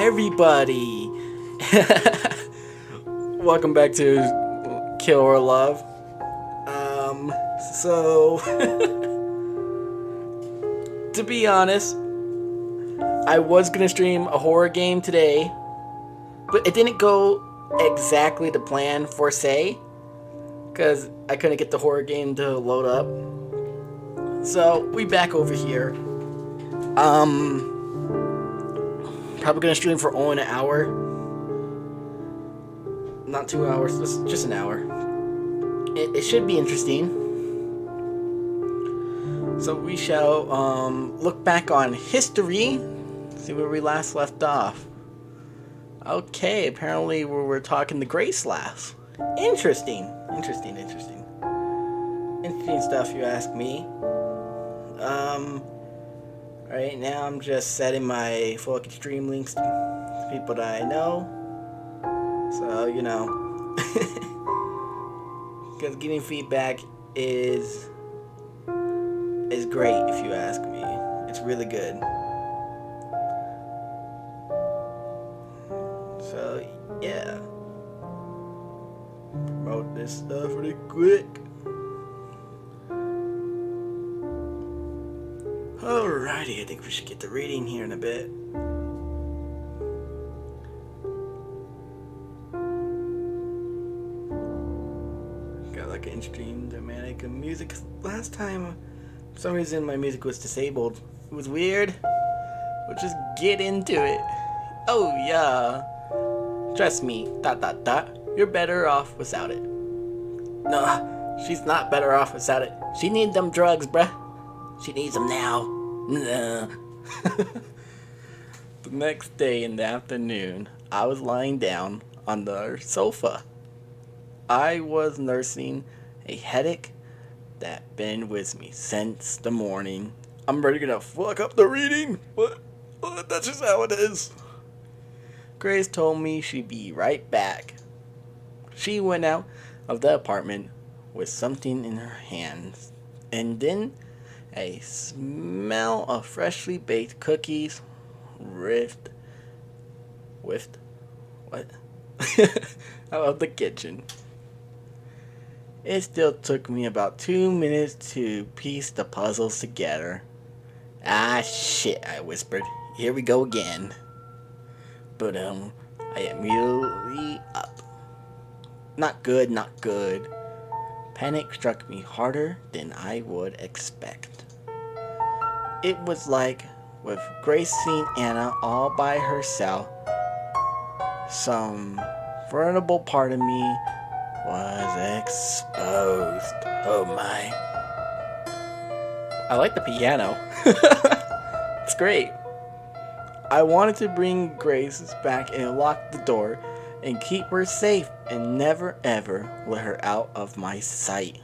everybody! Welcome back to Kill or Love. So to be honest, I was gonna stream a horror game today, but it didn't go exactly to plan for say, because I couldn't get the horror game to load up. So we back over here. Probably gonna stream for an hour. Not 2 hours, just an hour. It should be interesting. So we shall look back on history, see where we last left off. Okay, apparently we were talking the Grace last. Interesting stuff, you ask me. Right now I'm just setting my fucking stream links to people that I know. So, you know, because getting feedback is great, if you ask me. It's really good. So, yeah. Promote this stuff really quick. Alrighty, I think we should get to reading here in a bit. Got like an interesting dramatic music. Last time, for some reason, my music was disabled. It was weird. We'll just get into it. Oh yeah. Trust me, ... You're better off without it. No, she's not better off without it. She needs them drugs, bruh. She needs them now. Nah. The next day in the afternoon, I was lying down on the sofa. I was nursing a headache that been with me since the morning. I'm ready to fuck up the reading. What? That's just how it is. Grace told me she'd be right back. She went out of the apartment with something in her hands, and then a smell of freshly baked cookies whiffed what? out of the kitchen. It still took me about 2 minutes to piece the puzzles together. Ah, shit, I whispered. Here we go again. But, I immediately up. Not good, not good. Panic struck me harder than I would expect. It was like, with Grace seeing Anna all by herself, some vulnerable part of me was exposed. Oh my. I like the piano. It's great. I wanted to bring Grace back and lock the door and keep her safe and never ever let her out of my sight.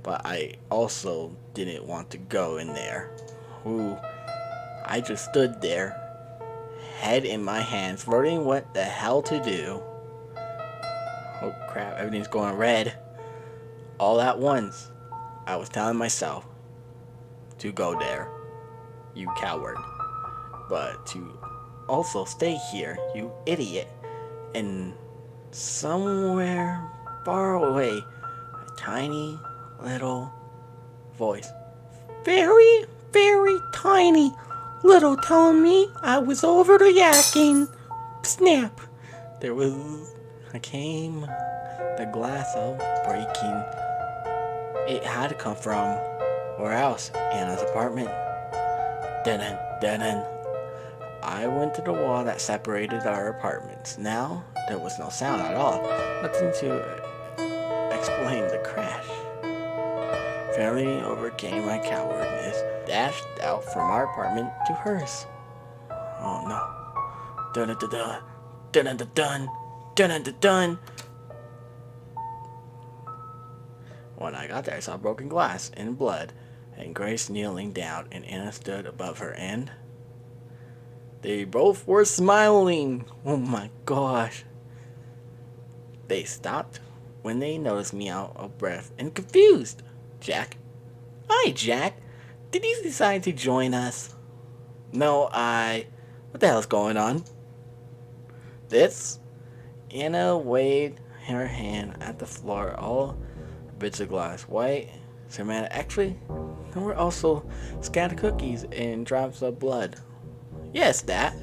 But I also didn't want to go in there. Ooh. I just stood there, head in my hands, wondering what the hell to do. Oh crap, everything's going red. All at once, I was telling myself to go there, you coward. But to also stay here, you idiot. And somewhere far away, a tiny little voice, very, very tiny little, telling me I was over the yakking. Snap. There was the glass of breaking. It had to come from where else? Anna's apartment. Dun-dun. I went to the wall that separated our apartments. Now, there was no sound at all. Nothing to explain the crash. Finally overcame my cowardness, dashed out from our apartment to hers. Oh no. Dun-dun-dun-dun. Dun-dun-dun-dun. Dun-dun-dun-dun. When I got there, I saw broken glass and blood, and Grace kneeling down, and Anna stood above her, and they both were smiling. Oh my gosh. They stopped when they noticed me out of breath and confused. Jack? Hi, Jack. Did you decide to join us? No, what the hell's going on? This? Anna waved her hand at the floor, all bits of glass, white, ceramic. Actually, there were also scattered cookies and drops of blood. Yes, that.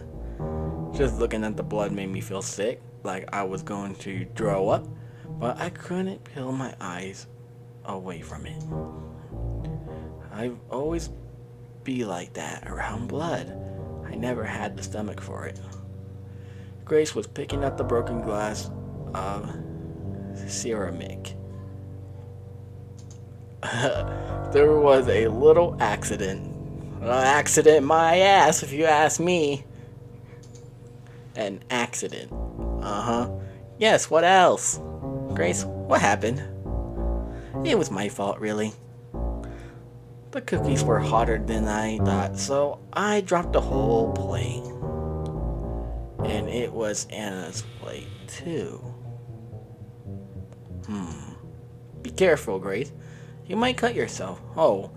Just looking at the blood made me feel sick, like I was going to throw up, but I couldn't peel my eyes away from it. I've always be like that around blood. I never had the stomach for it. Grace was picking up the broken glass of ceramic. There was a little accident. Accident my ass, if you ask me. An accident. Uh-huh. Yes, what else? Grace, what happened? It was my fault, really. The cookies were hotter than I thought, so I dropped the whole plate. And it was Anna's plate, too. Be careful, Grace. You might cut yourself. Oh,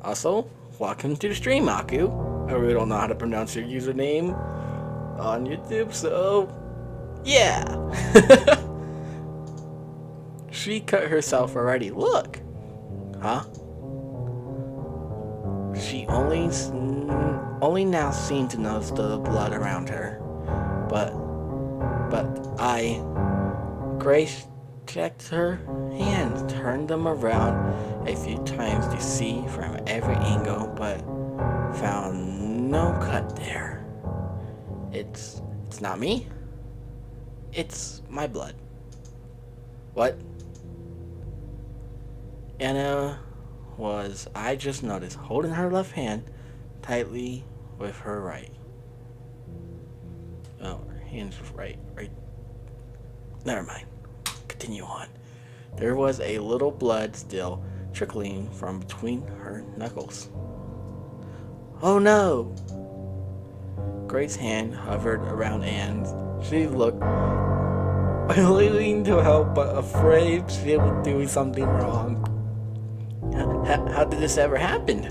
also, welcome to the stream, Aku. I really don't know how to pronounce your username on YouTube, so yeah. She cut herself already. Look. Huh? She only now seemed to notice the blood around her. But Grace checked her hands, turned them around a few times to see from every angle, but found no cut there. It's not me. It's my blood. What? Anna was, I just noticed, holding her left hand tightly with her right. Oh, her hands right. Never mind. Continue on. There was a little blood still trickling from between her knuckles. Oh no! Grace's hand hovered around Anne's. She looked willing to help, but afraid she was doing something wrong. How did this ever happen?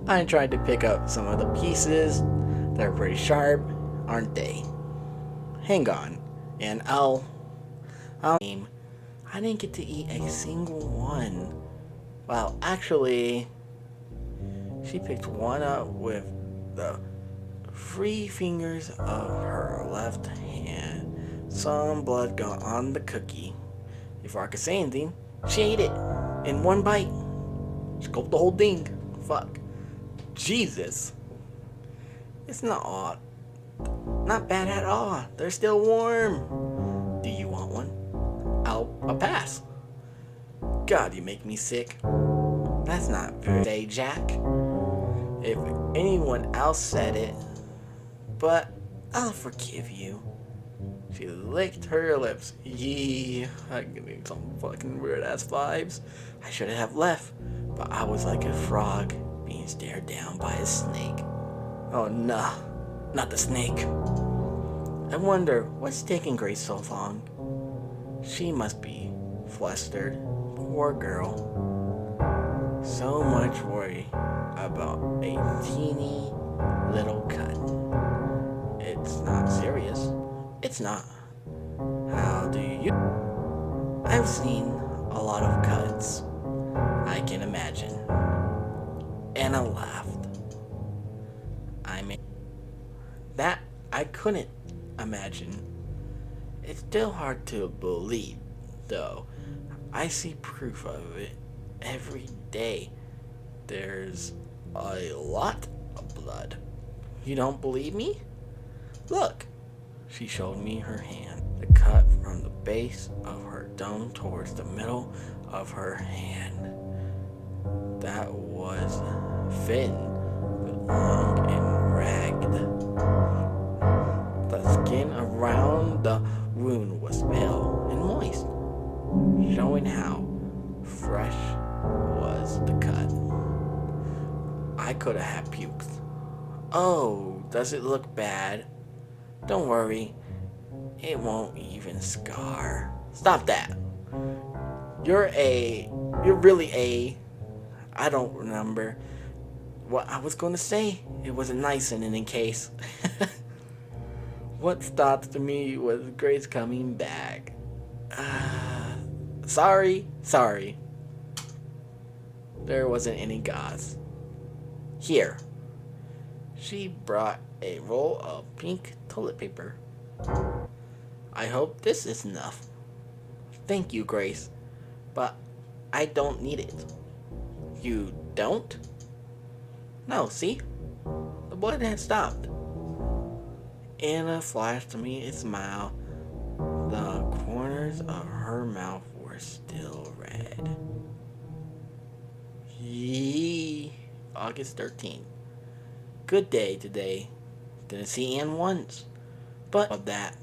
I tried to pick up some of the pieces. They're pretty sharp, aren't they? Hang on, and I'll I didn't get to eat a single one. Well, actually, she picked one up with the free fingers of her left hand. Some blood got on the cookie. Before I could say anything, she ate it in one bite. She gulped the whole thing. Fuck. Jesus. It's not bad at all. They're still warm. Do you want one? I'll pass. God, you make me sick. That's not very say, Jack. If anyone else said it, but I'll forgive you. She licked her lips. Yee, I'm getting some fucking weird ass vibes. I should have left, but I was like a frog being stared down by a snake. Oh nah, not the snake. I wonder what's taking Grace so long. She must be flustered. Poor girl. So much worry about a teeny little cut. It's not serious. It's not. How do you? I've seen a lot of cuts. I can imagine. Anna laughed. I mean, that I couldn't imagine. It's still hard to believe, though. I see proof of it every day. There's a lot of blood. You don't believe me? Look. She showed me her hand. The cut from the base of her thumb towards the middle of her hand. That was thin, but long and ragged. The skin around the wound was pale and moist, showing how fresh was the cut. I could have had puked. Oh, does it look bad? Don't worry, it won't even scar. Stop that. You're really I don't remember what I was going to say. It wasn't nice in any case. What stopped me was Grace coming back. Sorry. There wasn't any gauze. Here. She brought a roll of pink toilet paper. I hope this is enough. Thank you, Grace, but I don't need it. You don't? No, see? The blood had stopped. Anna flashed me a smile. The corners of her mouth were still red. Yee. August 13th. Good day today. Didn't see Ann once. But of that,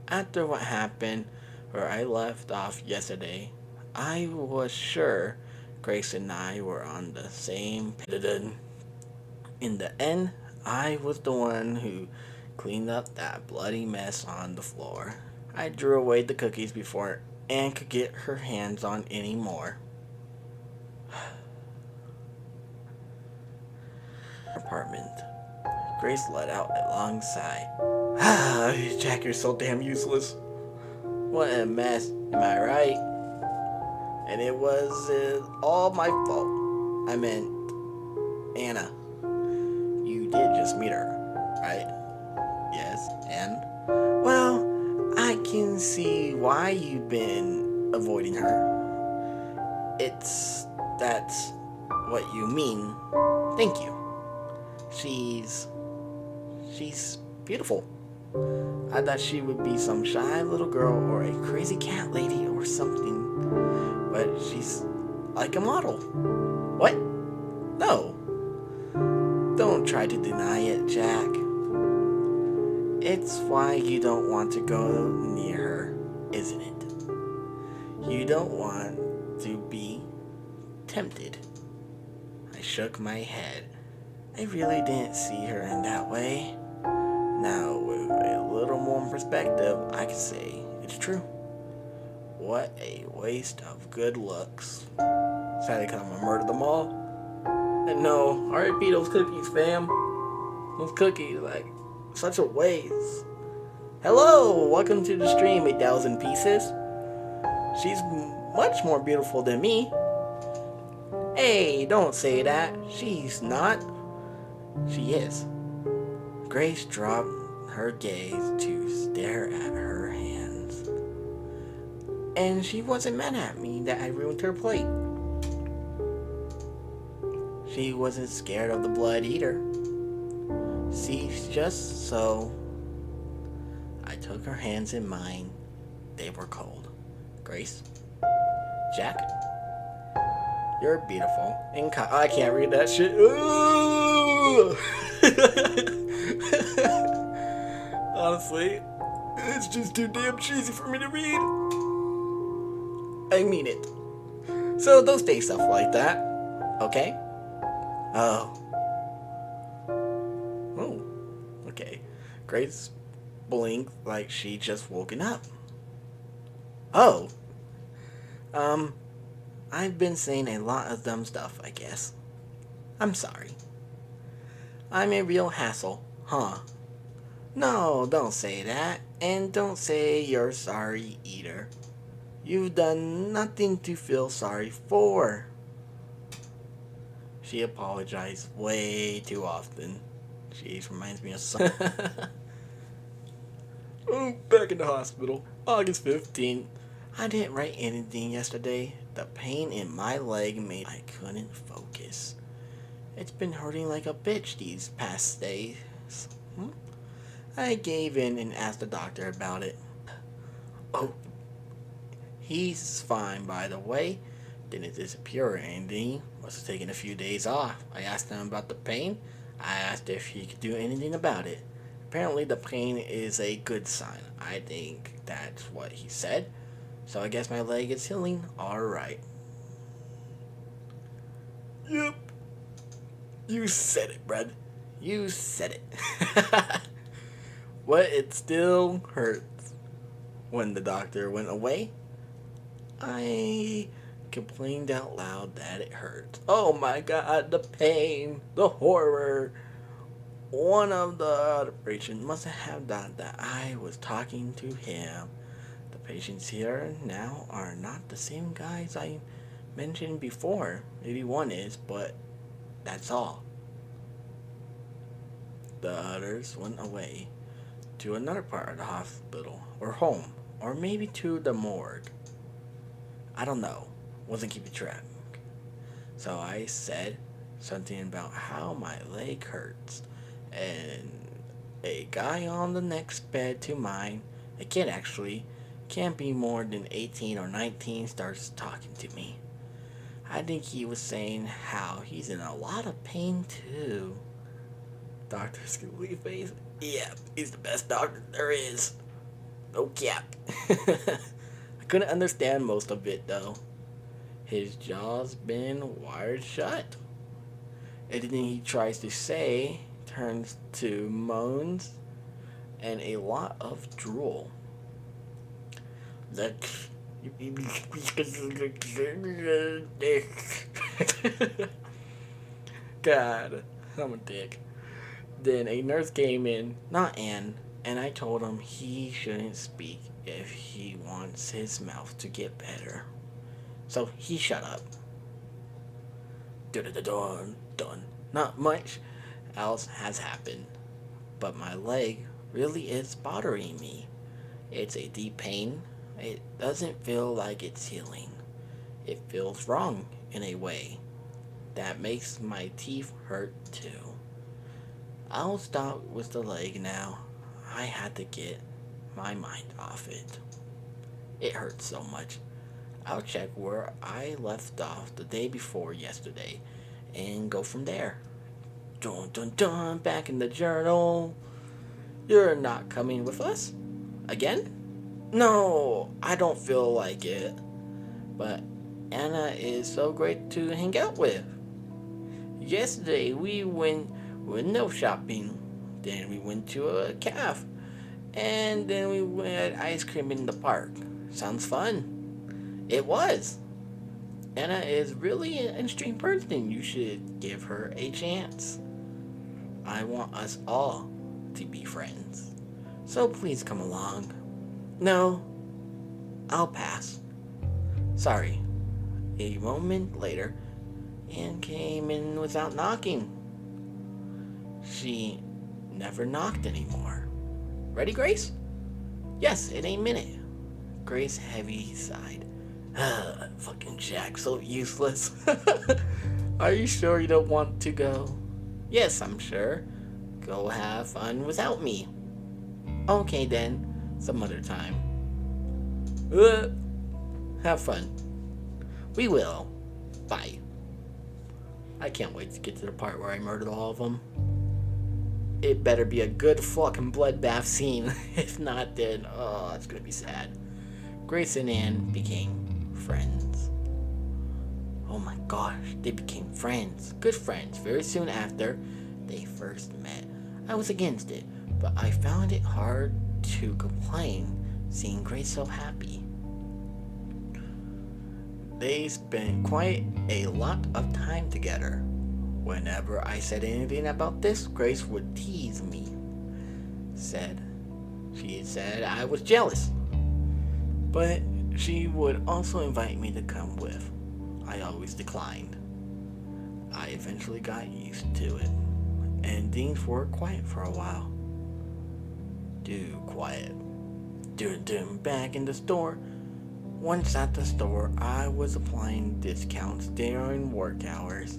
after what happened where I left off yesterday, I was sure Grace and I were on the same page. In the end, I was the one who cleaned up that bloody mess on the floor. I drew away the cookies before Ann could get her hands on any more. Apartment. Grace let out a long sigh. Jack, you're so damn useless. What a mess, am I right? And it was all my fault. I meant, Anna. You did just meet her, right? Yes, and? Well, I can see why you've been avoiding her. That's what you mean. Thank you. She's beautiful. I thought she would be some shy little girl or a crazy cat lady or something, but she's like a model. What? No. Don't try to deny it, Jack. It's why you don't want to go near her, isn't it? You don't want to be tempted. I shook my head. I really didn't see her in that way. Now, with a little more perspective, I can say it's true. What a waste of good looks. Sadly, because I'm gonna murder them all. And no, R.I.P. those cookies, fam. Those cookies, like, such a waste. Hello, welcome to the stream, 1,000 pieces. She's much more beautiful than me. Hey, don't say that. She's not. She is. Grace dropped her gaze to stare at her hands. And she wasn't mad at me that I ruined her plate. She wasn't scared of the blood either. See, just so. I took her hands in mine. They were cold. Grace? Jack? You're beautiful. And I can't read that shit. Honestly, it's just too damn cheesy for me to read. I mean it. So don't say stuff like that, okay? Oh, okay. Grace blinked like she just woken up. Oh. I've been saying a lot of dumb stuff, I guess. I'm sorry. I'm a real hassle, huh? No, don't say that. And don't say you're sorry either. You've done nothing to feel sorry for. She apologized way too often. She reminds me of something. Oh, back in the hospital. August 15th. I didn't write anything yesterday. The pain in my leg made I couldn't focus. It's been hurting like a bitch these past days. I gave in and asked the doctor about it. Oh, he's fine, by the way. Didn't disappear or anything. Must have taken a few days off. I asked him about the pain. I asked if he could do anything about it. Apparently the pain is a good sign. I think that's what he said. So I guess my leg is healing alright. Yep. You said it, Brad. You said it. But it still hurts. When the doctor went away, I complained out loud that it hurt. Oh my god, the pain, the horror. One of the other patients must have thought that I was talking to him. The patients here now are not the same guys I mentioned before. Maybe one is, but that's all. The others went away to another part of the hospital, or home, or maybe to the morgue. I don't know. Wasn't keeping track. So I said something about how my leg hurts. And a guy on the next bed to mine, a kid actually, can't be more than 18 or 19, starts talking to me. I think he was saying how he's in a lot of pain too. Dr. Scooby Face? Yeah, he's the best doctor there is. No cap. I couldn't understand most of it though. His jaw's been wired shut. Anything he tries to say turns to moans and a lot of drool. Look, God, I'm a dick. Then a nurse came in, not Anne, and I told him he shouldn't speak if he wants his mouth to get better. So he shut up. Done. Not much else has happened, but my leg really is bothering me. It's a deep pain. It doesn't feel like it's healing. It feels wrong in a way that makes my teeth hurt too. I'll stop with the leg now. I had to get my mind off it. It hurts so much. I'll check where I left off the day before yesterday and go from there. Dun, back in the journal. You're not coming with us? Again? No, I don't feel like it. But Anna is so great to hang out with. Yesterday we went window shopping. Then we went to a cafe. And then we went ice cream in the park. Sounds fun. It was. Anna is really an interesting person. You should give her a chance. I want us all to be friends. So please come along. No, I'll pass. Sorry. A moment later, Anne came in without knocking. She never knocked anymore. Ready, Grace? Yes, in a minute. Grace heavy sighed. Fucking Jack, so useless. Are you sure you don't want to go? Yes, I'm sure. Go have fun without me. Okay then, some other time. Have fun. We will. Bye. I can't wait to get to the part where I murdered all of them. It better be a good fucking bloodbath scene. If not, then, oh, it's gonna be sad. Grace and Anne became friends. Oh my gosh, they became friends. Good friends. Very soon after they first met. I was against it, but I found it hard to complain seeing Grace so happy. They spent quite a lot of time together. Whenever I said anything about this, Grace would tease me. She said I was jealous. But she would also invite me to come with. I always declined. I eventually got used to it, and things were quiet for a while. Quiet. Back in the store. Once at the store, I was applying discounts during work hours.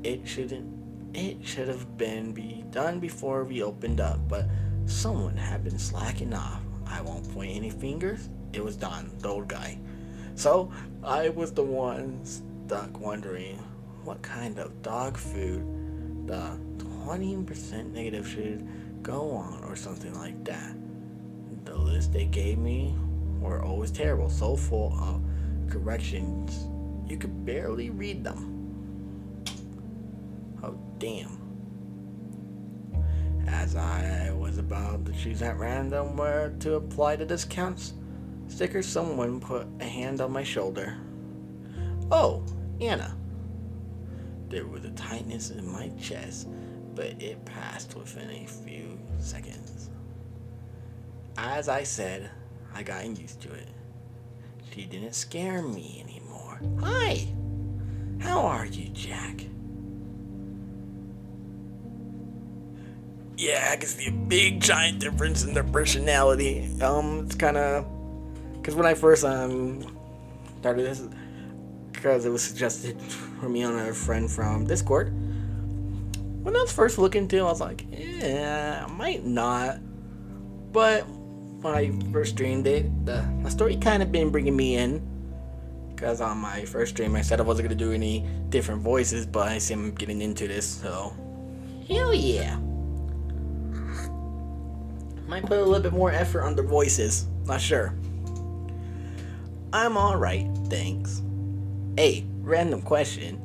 It should have been done before we opened up, but someone had been slacking off. I won't point any fingers. It was Don, the old guy. So I was the one stuck wondering what kind of dog food the 20% negative should go on or something like that. The list they gave me were always terrible, so full of corrections you could barely read them. Oh damn. As I was about to choose at random where to apply the discounts sticker, someone put a hand on my shoulder. Oh, Anna. There was a tightness in my chest but it passed within a few seconds. As I said, I got used to it. She didn't scare me anymore. Hi! How are you, Jack? Yeah, I can see a big giant difference in their personality. It's kind of... Because when I first started this, because it was suggested for me on a friend from Discord. When I was first looking into it, I was like, yeah, I might not. But when I first streamed it, the story kind of been bringing me in. Because on my first stream, I said I wasn't going to do any different voices, but I see I'm getting into this, so... Hell yeah. Might put a little bit more effort on the voices. Not sure. I'm alright, thanks. Hey, random question.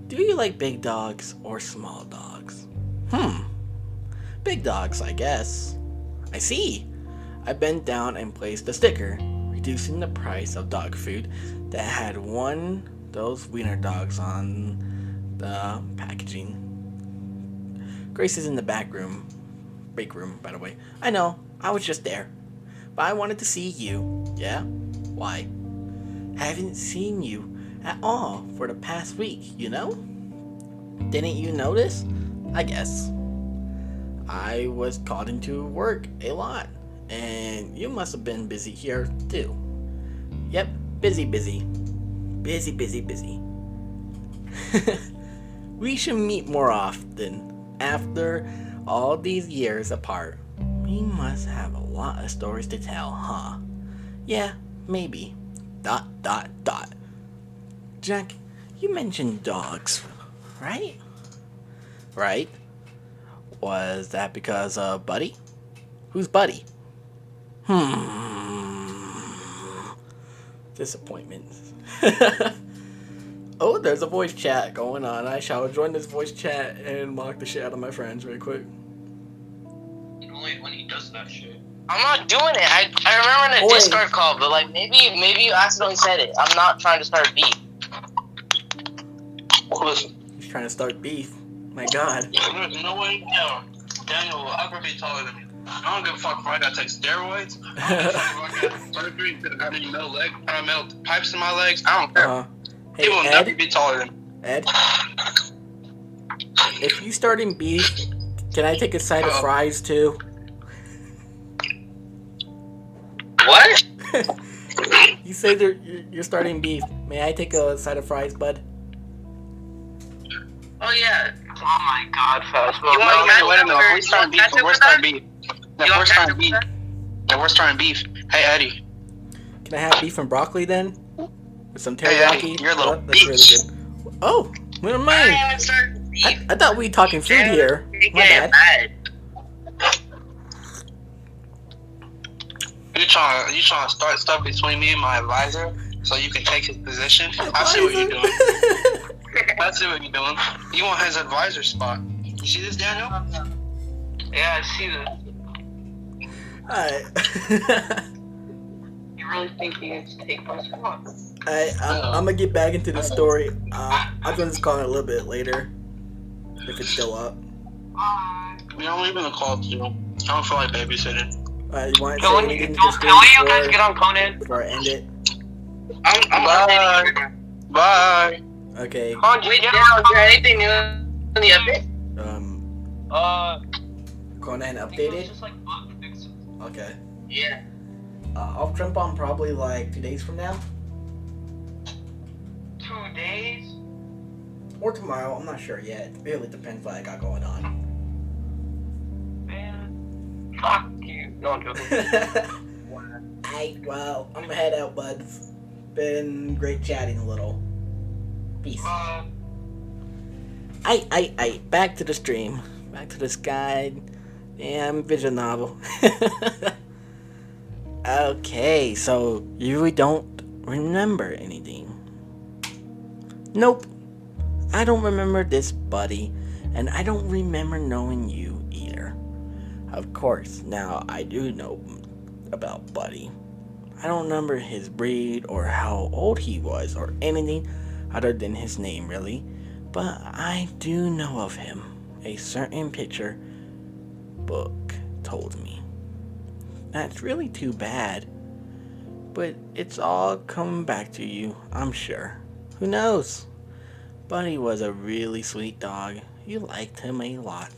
Do you like big dogs or small dogs? Big dogs, I guess. I see. I bent down and placed a sticker, reducing the price of dog food that had those wiener dogs on the packaging. Grace is in the break room, by the way. I know, I was just there. But I wanted to see you. Yeah? Why? Haven't seen you at all for the past week, you know? Didn't you notice? I guess. I was called into work a lot, and you must have been busy here too. Yep, busy. We should meet more often. After all these years apart, we must have a lot of stories to tell, huh? Yeah, maybe. ... Jack, you mentioned dogs, right? Right? Was that because of Buddy? Who's Buddy? Disappointment. Oh, there's a voice chat going on. I shall join this voice chat and mock the shit out of my friends really quick. Only when he does that shit. I'm not doing it. I remember in the Discord call, but like maybe you accidentally said it. I'm not trying to start beef. He's trying to start beef. My God. There's no way Daniel will ever be taller than me. I don't give a fuck if I gotta take steroids. I don't give a fuck if I gotta surgery because I got any metal pipes in my legs. I don't care. Hey, He will Ed? never be taller than me. Ed? If you starting beef, can I take a side of fries too? What? You say you're starting beef. May I take a side of fries, bud? Oh yeah. Oh my God, fast. Wait a minute. We're starting beef. We're starting beef. Hey, Eddie. Can I have beef and broccoli then? With some teriyaki? Hey, Eddie, you're a little that's really good. Oh, never mind. I thought we were talking food here. My bad. You trying to start stuff between me and my advisor so you can take his position? I see what you're doing. I see what you're doing. You want his advisor spot. You see this, Daniel? Yeah, I see this. Alright. You really think he needs to take my spot? I'm gonna get back into the story. I'm gonna just call it a little bit later. If it's still up. Yeah, I'm leaving the call too. I don't feel like babysitting. You want to say anything to the stream Can you guys get on Conan? before I end it? Bye. Okay. Is there anything new in the update? Conan updated? Just like bug fixes. Okay. Yeah. I'll jump on probably like 2 days from now. 2 days? Or tomorrow, I'm not sure yet. It really depends what I got going on. Man. Fuck you. No, I'm joking. Well, I'm gonna head out, bud. Been great chatting a little. Peace. Back to the stream. Back to this guy. Damn visual novel. Okay, so you really don't remember anything. Nope. I don't remember this, buddy. And I don't remember knowing you either. Of course, now I do know about Buddy. I don't remember his breed or how old he was or anything other than his name, really. But I do know of him. a certain picture book told me. That's really too bad. But it's all coming back to you, I'm sure. Who knows? Buddy was a really sweet dog. You liked him a lot.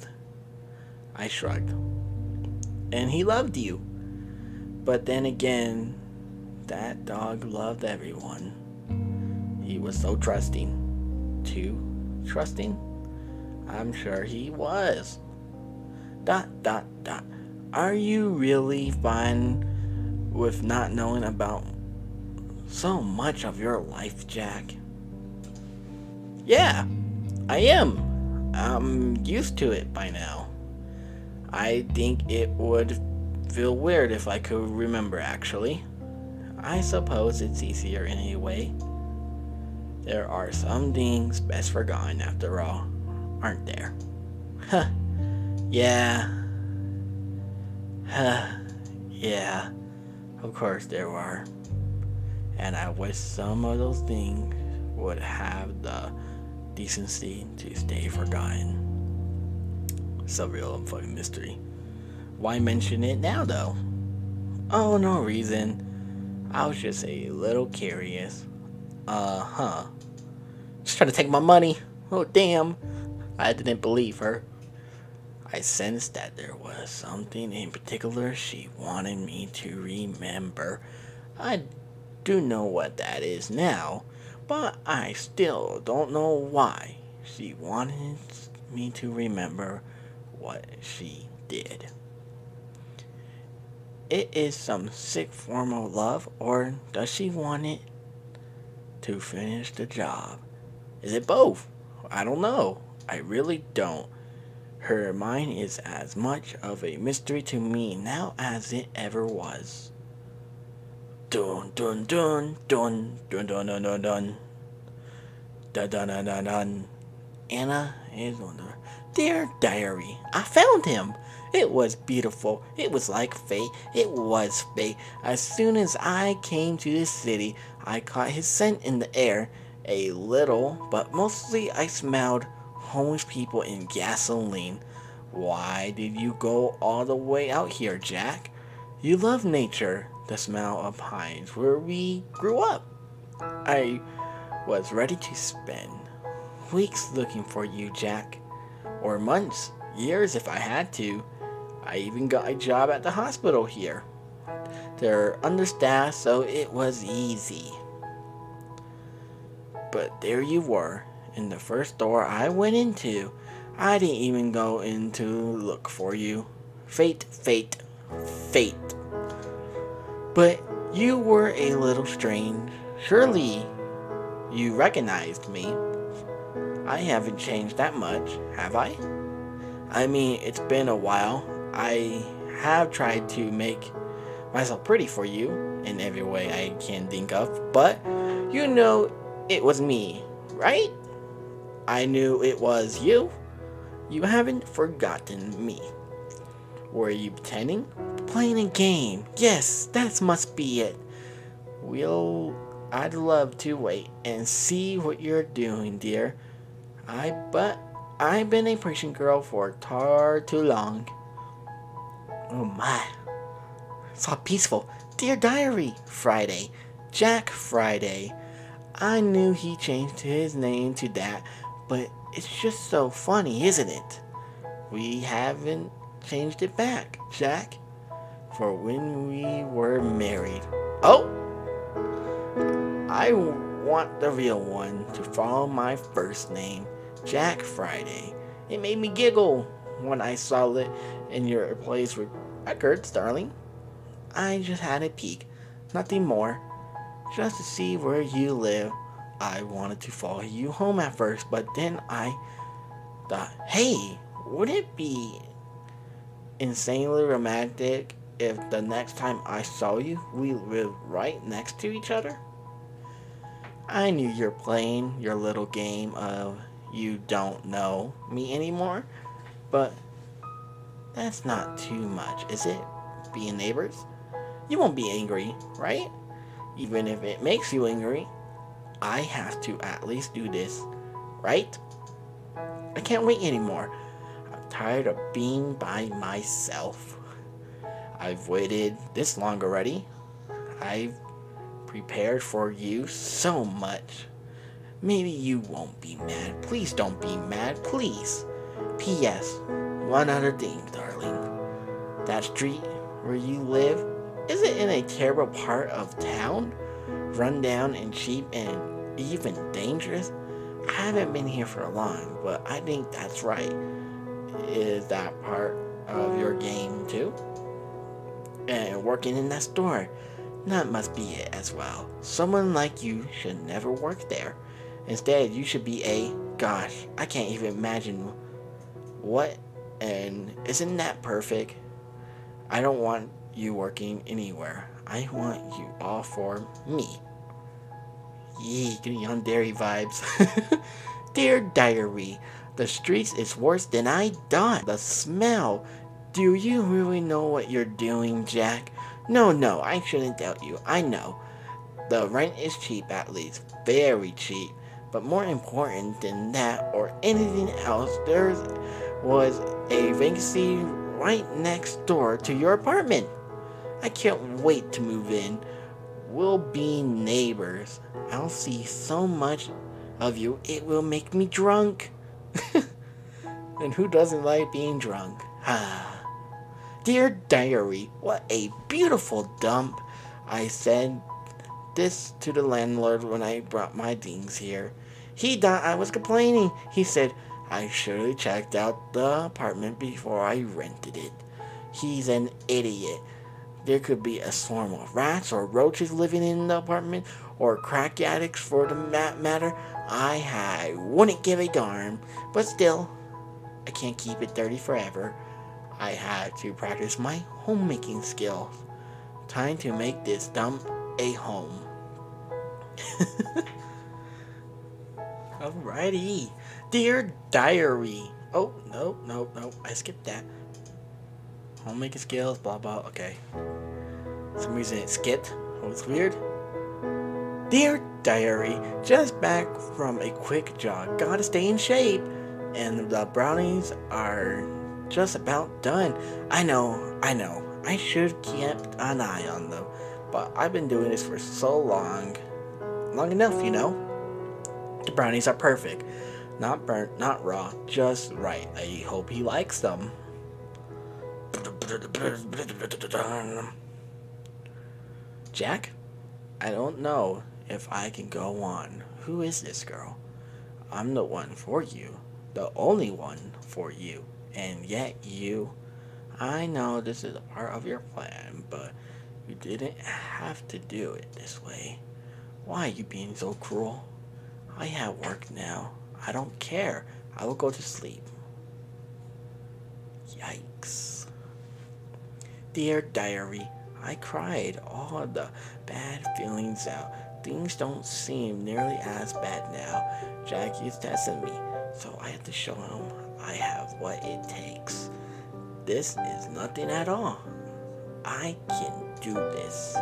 I shrugged. And he loved you. But then again, that dog loved everyone. He was so trusting. Too trusting? I'm sure he was. ... Are you really fine with not knowing about so much of your life, Jack? Yeah, I am. I'm used to it by now. I think it would feel weird if I could remember, actually. I suppose it's easier anyway. There are some things best forgotten after all, aren't there? Huh. Yeah. Huh. Yeah. Of course there are. And I wish some of those things would have the decency to stay forgotten. It's a real fucking mystery. Why mention it now, though? Oh, no reason. I was just a little curious. Just trying to take my money. Oh, damn. I didn't believe her. I sensed that there was something in particular she wanted me to remember. I do know what that is now, but I still don't know why she wanted me to remember what she did. It is some sick form of love, or does she want it to finish the job? Is it both? I don't know. I really don't. Her mind is as much of a mystery to me now as it ever was. Dun dun dun dun dun dun dun dun dun dun dun dun dun dun. Anna is on the Dear Diary. I found him. It was beautiful. It was like fate. It was fate. As soon as I came to the city, I caught his scent in the air. A little, but mostly I smelled homeless people in gasoline. Why did you go all the way out here, Jack? You love nature, the smell of pines where we grew up. I was ready to spend weeks looking for you, Jack. Or months, years if I had to. I even got a job at the hospital here. They're understaffed, so it was easy. But there you were, in the first door I went into. I didn't even go in to look for you. Fate, fate, fate. But you were a little strange. Surely you recognized me. I haven't changed that much, have I? I mean, it's been a while. I have tried to make myself pretty for you in every way I can think of, but you know it was me, right? I knew it was you. You haven't forgotten me. Were you pretending? Playing a game. Yes, that must be it. I'd love to wait and see what you're doing, dear. But I've been a patient girl for far too long. Oh my. So peaceful. Dear Diary, Friday. Jack Friday. I knew he changed his name to that, but it's just so funny, isn't it? We haven't changed it back, Jack, for when we were married. Oh! I want the real one to follow my first name, Jack Friday. It made me giggle when I saw it in your place with records, darling. I just had a peek, nothing more, just to see where you live. I wanted to follow you home at first, but then I thought, hey, would it be insanely romantic if the next time I saw you, we lived right next to each other? I knew you're playing your little game of you don't know me anymore, but that's not too much, is it? Being neighbors? You won't be angry, right? Even if it makes you angry, I have to at least do this, right? I can't wait anymore. tired of being by myself. I've waited this long already. I've prepared for you so much. Maybe you won't be mad. Please don't be mad, please. P.S. One other thing, darling. That street where you live, is it in a terrible part of town? Run down and cheap and even dangerous? I haven't been here for long, but I think that's right. Is that part of your game too? And working in that store, that must be it as well. Someone like you should never work there. Instead, you should be gosh, I can't even imagine what, and isn't that perfect? I don't want you working anywhere. I want you all for me. Yee, getting on dairy vibes. Dear diary, the streets is worse than I thought. The smell. Do you really know what you're doing, Jack? No, I shouldn't doubt you. I know. The rent is cheap at least. Very cheap. But more important than that or anything else, there was a vacancy right next door to your apartment. I can't wait to move in. We'll be neighbors. I'll see so much of you, it will make me drunk. And who doesn't like being drunk? Dear diary, what a beautiful dump. I said this to the landlord when I brought my things here. He thought I was complaining. He said I should have checked out the apartment before I rented it. He's an idiot. There could be a swarm of rats or roaches living in the apartment, or crack addicts for the matter. I wouldn't give a darn, but still, I can't keep it dirty forever. I had to practice my homemaking skills. Time to make this dump a home. Alrighty. Dear diary. Oh, no, I skipped that. Homemaking skills, blah, blah, okay. For some reason it skipped. Oh, it's weird. Dear diary, just back from a quick jog. Gotta stay in shape. And the brownies are just about done. I know. I should keep an eye on them. But I've been doing this for so long. Long enough, you know. The brownies are perfect. Not burnt, not raw, just right. I hope he likes them. Jack? I don't know if I can go on. Who is this girl? I'm the one for you. The only one for you. And yet you... I know this is a part of your plan, but you didn't have to do it this way. Why are you being so cruel? I have work now. I don't care. I will go to sleep. Yikes. Dear diary, I cried all the bad feelings out. Things don't seem nearly as bad now. Jack is testing me, so I have to show him I have what it takes. This is nothing at all. I can do this.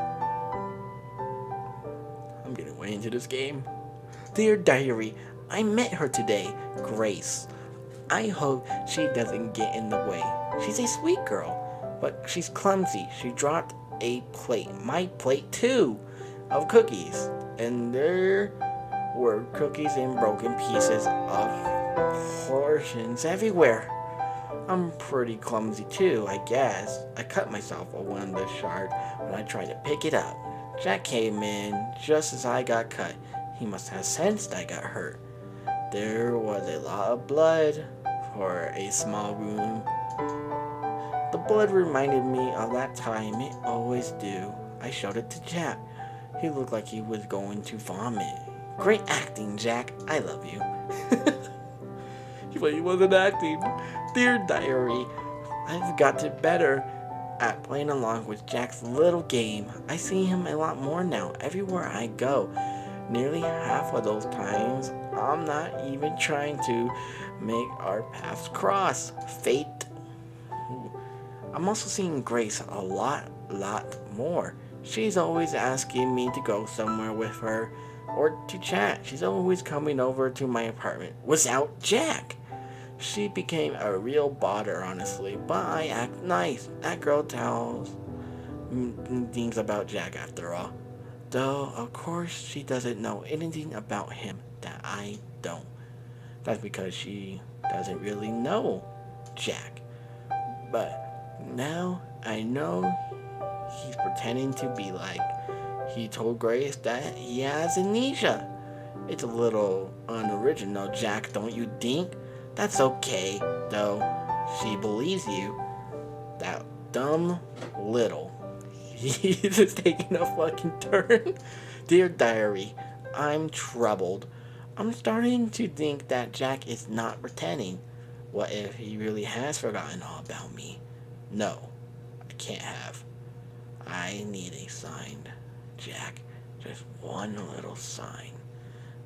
I'm getting way into this game. Dear diary, I met her today, Grace. I hope she doesn't get in the way. She's a sweet girl, but she's clumsy. She dropped a plate, my plate too, of cookies. And there were cookies in broken pieces of portions everywhere. I'm pretty clumsy too, I guess. I cut myself on one of the shards when I tried to pick it up. Jack came in just as I got cut. He must have sensed I got hurt. There was a lot of blood for a small wound. The blood reminded me of that time, it always do. I showed it to Jack. He looked like he was going to vomit. Great acting, Jack. I love you. But he wasn't acting. Dear diary, I've gotten better at playing along with Jack's little game. I see him a lot more now, everywhere I go. Nearly half of those times, I'm not even trying to make our paths cross. Fate. I'm also seeing Grace a lot more. She's always asking me to go somewhere with her or to chat. She's always coming over to my apartment without Jack. She became a real bother, honestly, but I act nice. That girl tells things about Jack after all. Though, of course, she doesn't know anything about him that I don't. That's because she doesn't really know Jack. But now I know he's pretending to be like. He told Grace that he has amnesia. It's a little unoriginal, Jack, don't you think? That's okay, though. She believes you. That dumb little. He's just taking a fucking turn. Dear Diary, I'm troubled. I'm starting to think that Jack is not pretending. What if he really has forgotten all about me? No, I can't have. I need a sign, Jack. Just one little sign.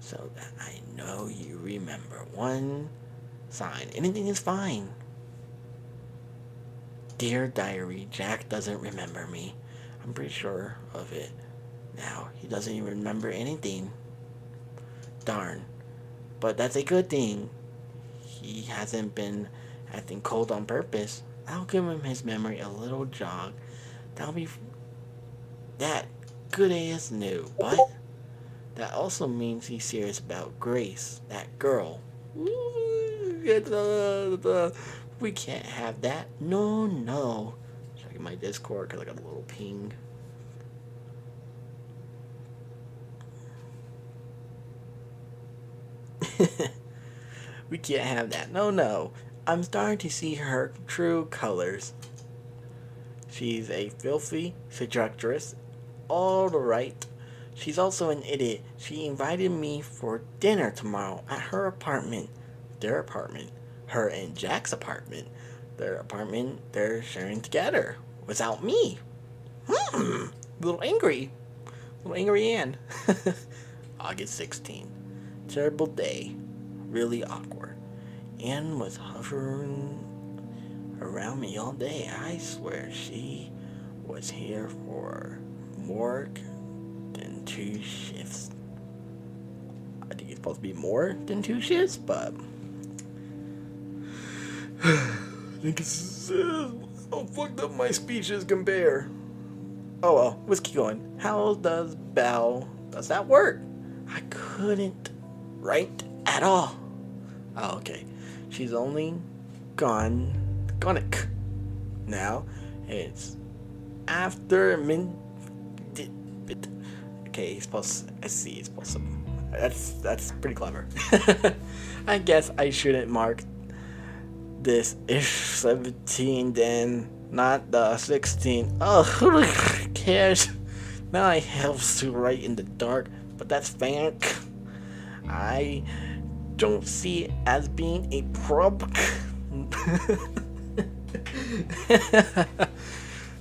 So that I know you remember. One sign. Anything is fine. Dear Diary, Jack doesn't remember me. I'm pretty sure of it. Now, he doesn't even remember anything. Darn. But that's a good thing. He hasn't been acting cold on purpose. I'll give him his memory a little jog. That'll be that good as new. But that also means he's serious about Grace, that girl. We can't have that. No. Checking my Discord because I got a little ping. We can't have that. No. I'm starting to see her true colors. She's a filthy seductress. All right. She's also an idiot. She invited me for dinner tomorrow at her apartment. Their apartment. Her and Jack's apartment. Their apartment they're sharing together. Without me. Little angry Ann. August 16th. Terrible day. Really awkward. Ann was hovering around me all day. I swear she was here for more than 2 shifts. I think it's supposed to be more than 2 shifts, but I think it's how fucked up my speeches compare. Oh well, let's keep going. How does that work? I couldn't write at all. Oh, okay. She's only gonic. Now it's after okay, it's supposed to that's pretty clever. I guess I shouldn't mark this if 17 then not the 16. Oh, who cares? Now I have to write in the dark, but that's fine. I don't see it as being a problem.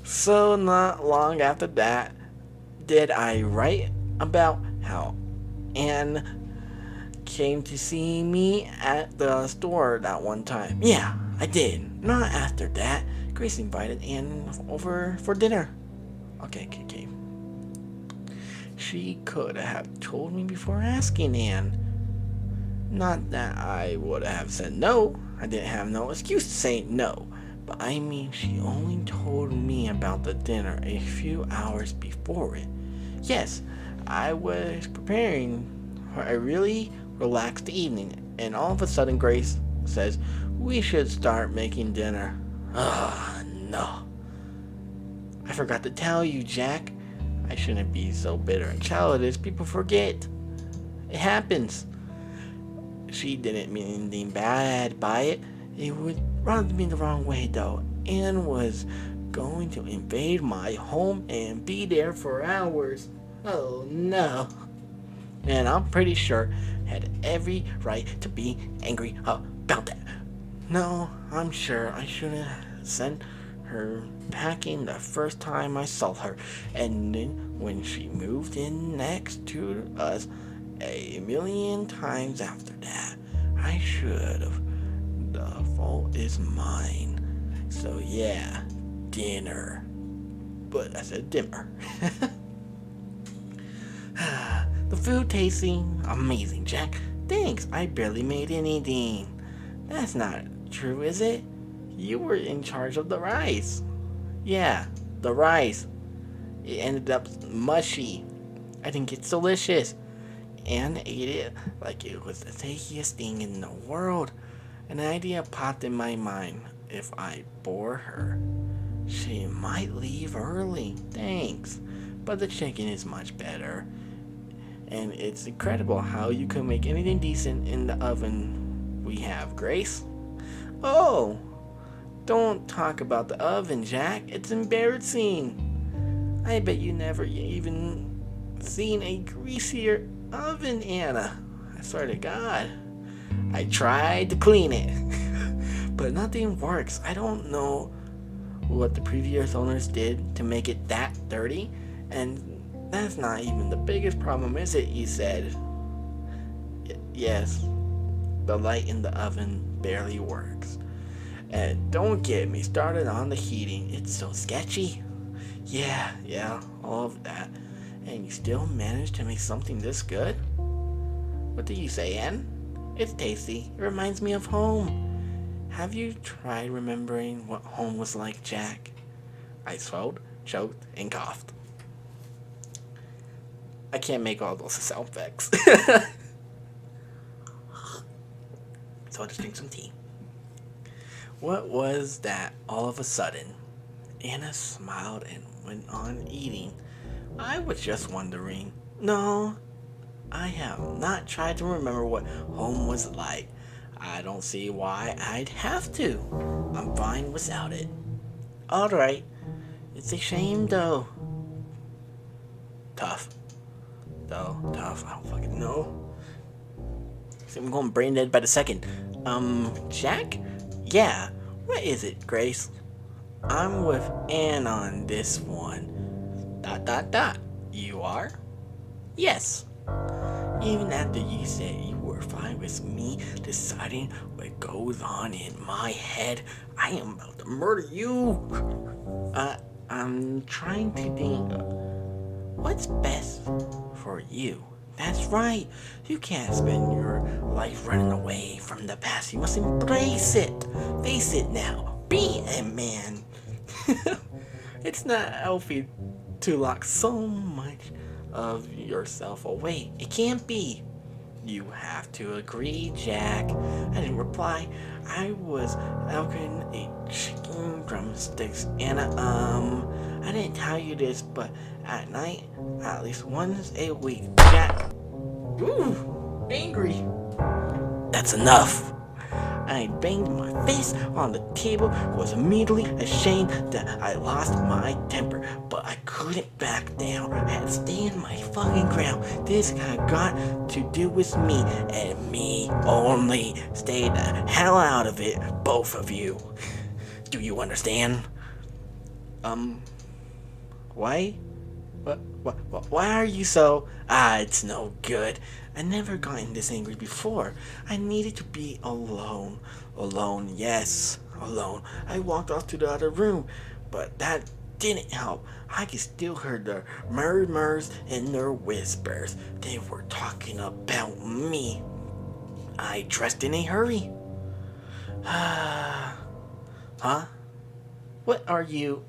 So not long after that, did I write about how Anne came to see me at the store that one time? Yeah, I did. Not after that. Grace invited Anne over for dinner. Okay. She could have told me before asking Anne. Not that I would have said no. I didn't have no excuse to say no. But I mean, she only told me about the dinner a few hours before it. Yes, I was preparing for a really relaxed evening, and all of a sudden Grace says, we should start making dinner. No. I forgot to tell you, Jack. I shouldn't be so bitter and childish. People forget. It happens. She didn't mean anything bad by it. It would rub me the wrong way, though. Anne was going to invade my home and be there for hours. Oh, no. And I'm pretty sure had every right to be angry about that. No, I'm sure I shouldn't have sent her packing the first time I saw her. And then when she moved in next to us a million times after that, I should have. The fault is mine. So yeah, dinner. But I said dimmer. The food tasting amazing, Jack. Thanks, I barely made anything. That's not true, is it? You were in charge of the rice. Yeah, the rice. It ended up mushy. I think it's delicious. Anne ate it like it was the tastiest thing in the world. An idea popped in my mind. If I bore her, she might leave early. Thanks. But the chicken is much better. And it's incredible how you can make anything decent in the oven we have, Grace. Oh, don't talk about the oven, Jack. It's embarrassing. I bet you never even seen a greasier oven, Anna. I swear to God. I tried to clean it, but nothing works. I don't know what the previous owners did to make it that dirty, and that's not even the biggest problem, is it? He said. Yes, the light in the oven barely works. And don't get me started on the heating. It's so sketchy. Yeah, all of that. And you still managed to make something this good? What do you say, Anne? It's tasty. It reminds me of home. Have you tried remembering what home was like, Jack? I swallowed, choked, and coughed. I can't make all those sound effects. So I'll just drink some tea. What was that all of a sudden? Anna smiled and went on eating. I was just wondering. No, I have not tried to remember what home was like. I don't see why I'd have to. I'm fine without it. Alright. It's a shame though. Tough. Tough. I don't fucking know. See, I'm going brain dead by the second. Jack? Yeah. What is it, Grace? I'm with Anne on this one. ... You are? Yes. Even after you said you were fine with me deciding what goes on in my head, I am about to murder you. I'm trying to think what's best for you. That's right. You can't spend your life running away from the past. You must embrace it. Face it now. Be a man. It's not healthy to lock so much of yourself away. It can't be. You have to agree, Jack. I didn't reply. I was cooking a chicken drumsticks, and I didn't tell you this, but at night, at least once a week, Jack. Ooh, angry. That's enough. I banged my face on the table, was immediately ashamed that I lost my temper, but I couldn't back down. I had to stand my fucking ground. This got to do with me and me only. Stay the hell out of it, both of you. Do you understand? Why? Why are you so... it's no good. I never gotten this angry before. I needed to be alone. Alone, yes, alone. I walked off to the other room, but that didn't help. I could still hear their murmurs and their whispers. They were talking about me. I dressed in a hurry. Huh? What are you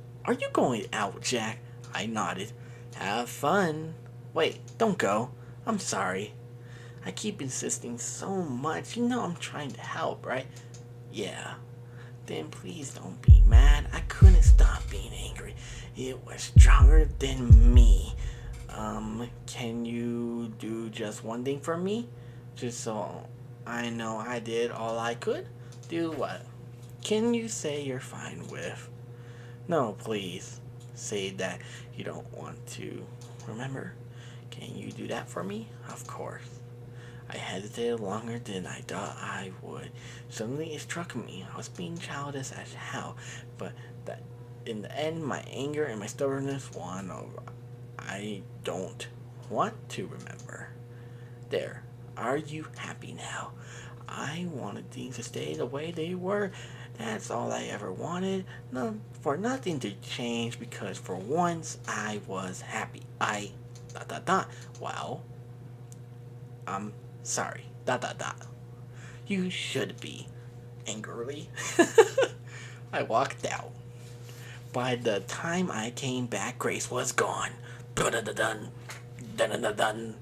going out, Jack? I nodded. Have fun. Wait, don't go. I'm sorry. I keep insisting so much. You know I'm trying to help, right? Yeah. Then please don't be mad. I couldn't stop being angry. It was stronger than me. Can you do just one thing for me? Just so I know I did all I could? Do what? Can you say you're fine with? No, please. Say that you don't want to remember. Can you do that for me? Of course. I hesitated longer than I thought I would. Suddenly it struck me. I was being childish as hell, but that in the end my anger and my stubbornness won over. I don't want to remember. There. Are you happy now? I wanted things to stay the way they were. That's all I ever wanted. For nothing to change, because for once I was happy. Well, I'm sorry. You should be. angrily. I walked out. By the time I came back, Grace was gone. Dun-dun-dun-dun. Dun-dun-dun-dun.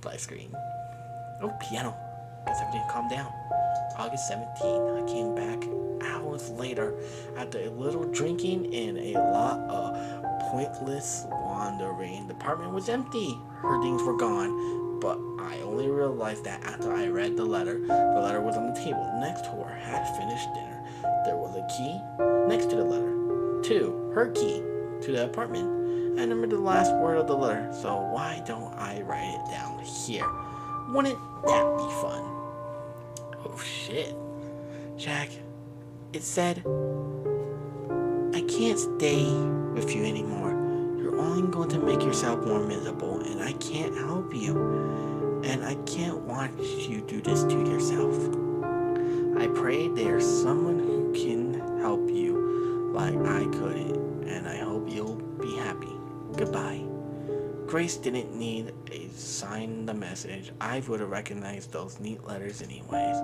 Black screen. Oh, piano. Guess everything calmed down. August 17th, I came back hours later after a little drinking and a lot of pointless wandering. The apartment was empty. Her things were gone, but I only realized that after I read the letter. The letter was on the table next to her. Had finished dinner. There was a key next to the letter. 2. Her key to the apartment. I remember the last word of the letter, so why don't I write it down here? Wouldn't that be fun? Oh shit. Jack, it said, I can't stay with you anymore. You're only going to make yourself more miserable, and I can't help you. And I can't watch you do this to yourself. I pray there's someone who can help you like I couldn't, and I hope you'll be happy. Goodbye. Grace didn't need a sign the message. I would have recognized those neat letters anyways.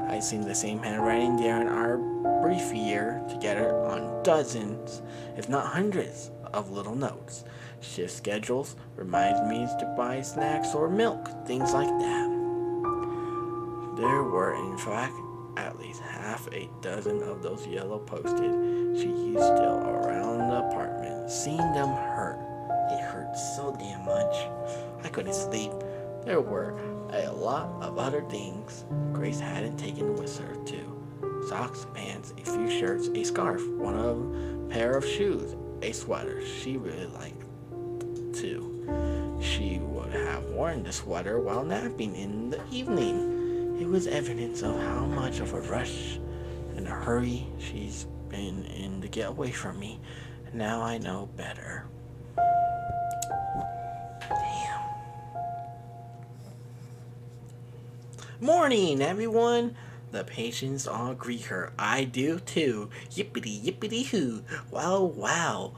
I seen the same handwriting there in our brief year together on dozens, if not hundreds, of little notes. Shift schedules, reminds me to buy snacks or milk, things like that. There were, in fact, at least half a dozen of those yellow posted. She used still around the apartment. Seeing them hurt. It hurt so damn much. I couldn't sleep. There were a lot of other things Grace hadn't taken with her too. Socks, pants, a few shirts, a scarf, one pair of shoes, a sweater she really liked too. She would have worn the sweater while napping in the evening. It was evidence of how much of a rush and a hurry she's been in to get away from me. Now I know better. Damn. Morning, everyone. The patients all greet her. I do too. Yippity yippity hoo. Wow, wow.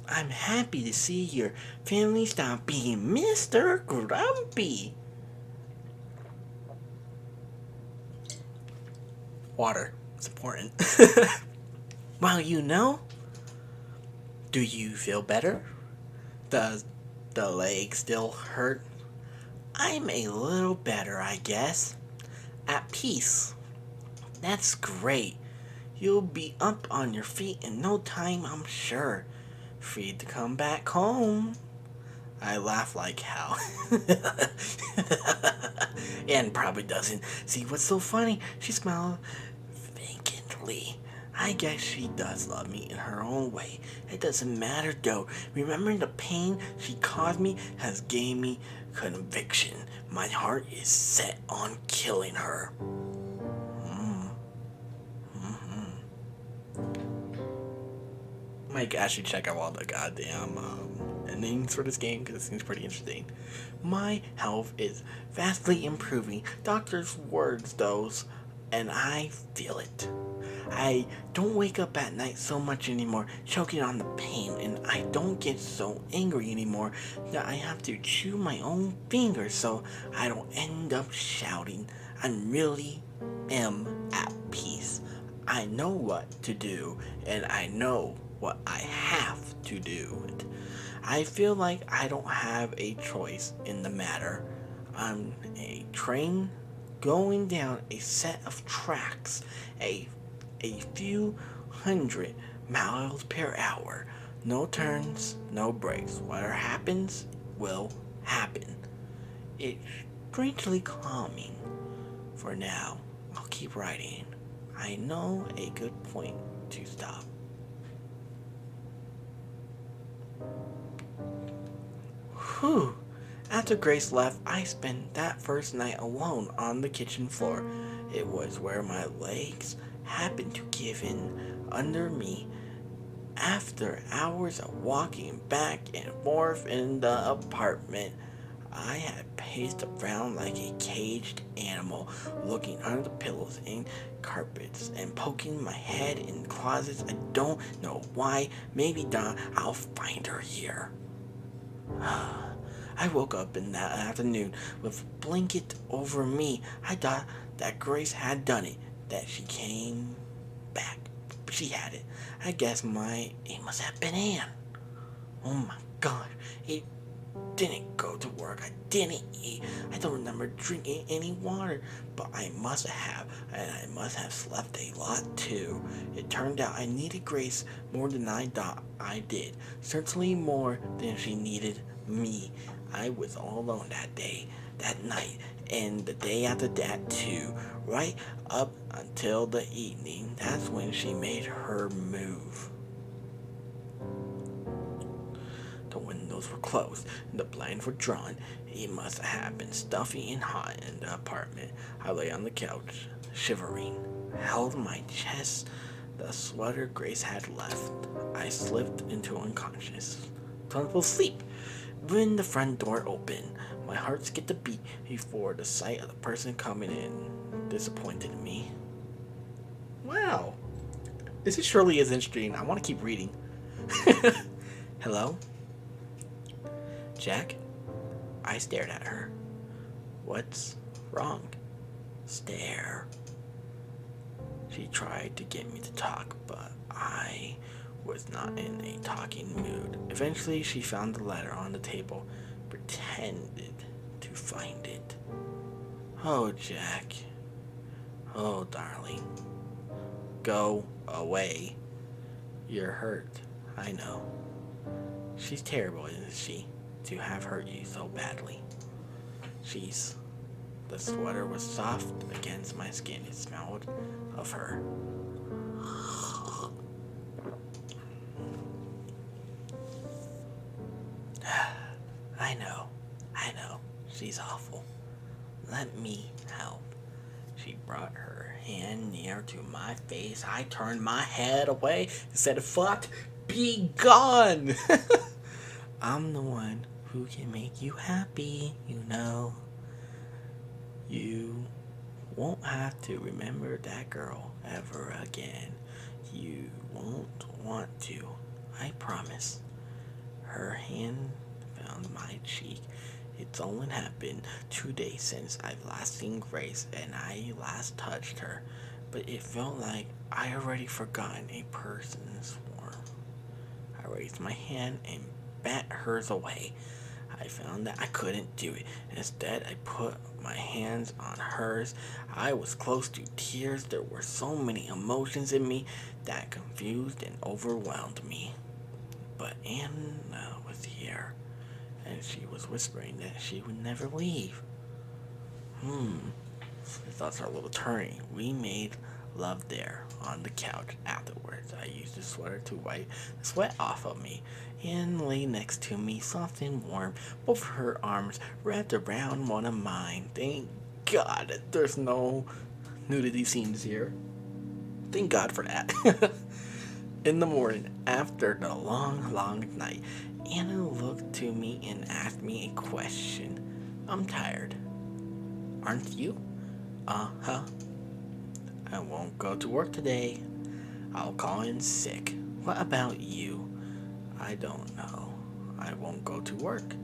I'm happy to see your family stop being Mr. Grumpy. Water. It's important. Well, you know. Do you feel better? Does the leg still hurt? I'm a little better, I guess. At peace. That's great. You'll be up on your feet in no time, I'm sure. Free to come back home. I laugh like hell. And probably doesn't see what's so funny. She smiled vacantly. I guess she does love me in her own way. It doesn't matter though. Remembering the pain she caused me has gave me conviction. My heart is set on killing her. Might actually check out all the goddamn endings for this game because it seems pretty interesting. My health is vastly improving. Doctor's words, those, and I feel it. I don't wake up at night so much anymore, choking on the pain, and I don't get so angry anymore that I have to chew my own fingers so I don't end up shouting. I really am at peace. I know what to do, and I know what I have to do. I feel like I don't have a choice in the matter. I'm a train going down a set of tracks, a few hundred miles per hour. No turns, no brakes. Whatever happens will happen. It's strangely calming. For now, I'll keep writing. I know a good point to stop. Whew. After Grace left, I spent that first night alone on the kitchen floor. It was where my legs happened to give in under me. After hours of walking back and forth in the apartment, I had paced around like a caged animal, looking under the pillows and carpets and poking my head in closets. I don't know why. Maybe I'll find her here. I woke up in that afternoon with a blanket over me. I thought that Grace had done it, that she came back. But she had it. I guess it must have been Anne. Oh my gosh, it didn't go to work. I didn't eat. I don't remember drinking any water, but I must have, and I must have slept a lot too. It turned out I needed Grace more than I thought I did. Certainly more than she needed me. I was all alone that day, that night, and the day after that too, right up until the evening. That's when she made her move. The windows were closed and the blinds were drawn. It must have been stuffy and hot in the apartment. I lay on the couch, shivering, held my chest, the sweater Grace had left. I slipped into unconscious, comfortable sleep. When the front door opened, my heart skipped a beat before the sight of the person coming in disappointed me. Wow, this surely is interesting. I want to keep reading. Hello? Jack? I stared at her. What's wrong? Stare. She tried to get me to talk, but I was not in a talking mood. Eventually, she found the letter on the table, pretended to find it. Oh, Jack. Oh, darling. Go away. You're hurt. I know. She's terrible, isn't she? To have hurt you so badly. Jeez. The sweater was soft against my skin. It smelled of her. I know. She's awful. Let me help. She brought her hand near to my face. I turned my head away and said, "Fuck, be gone." I'm the one who can make you happy, you know. You won't have to remember that girl ever again. You won't want to, I promise. Her hand found my cheek. It's only happened 2 days since I've last seen Grace and I last touched her, but it felt like I already forgotten a person's warmth. I raised my hand and bat hers away. I found that I couldn't do it. Instead, I put my hands on hers. I was close to tears. There were so many emotions in me that confused and overwhelmed me. But Anna was here, and she was whispering that she would never leave. The thoughts are a little turning. We made love there on the couch afterwards. I used the sweater to wipe the sweat off of me. Anne lay next to me, soft and warm, both her arms wrapped around one of mine. Thank God there's no nudity scenes here. Thank God for that. In the morning, after the long night, Anna looked to me and asked me a question. I'm tired. Aren't you? Uh-huh. I won't go to work today. I'll call in sick. What about you? I don't know. I won't go to work.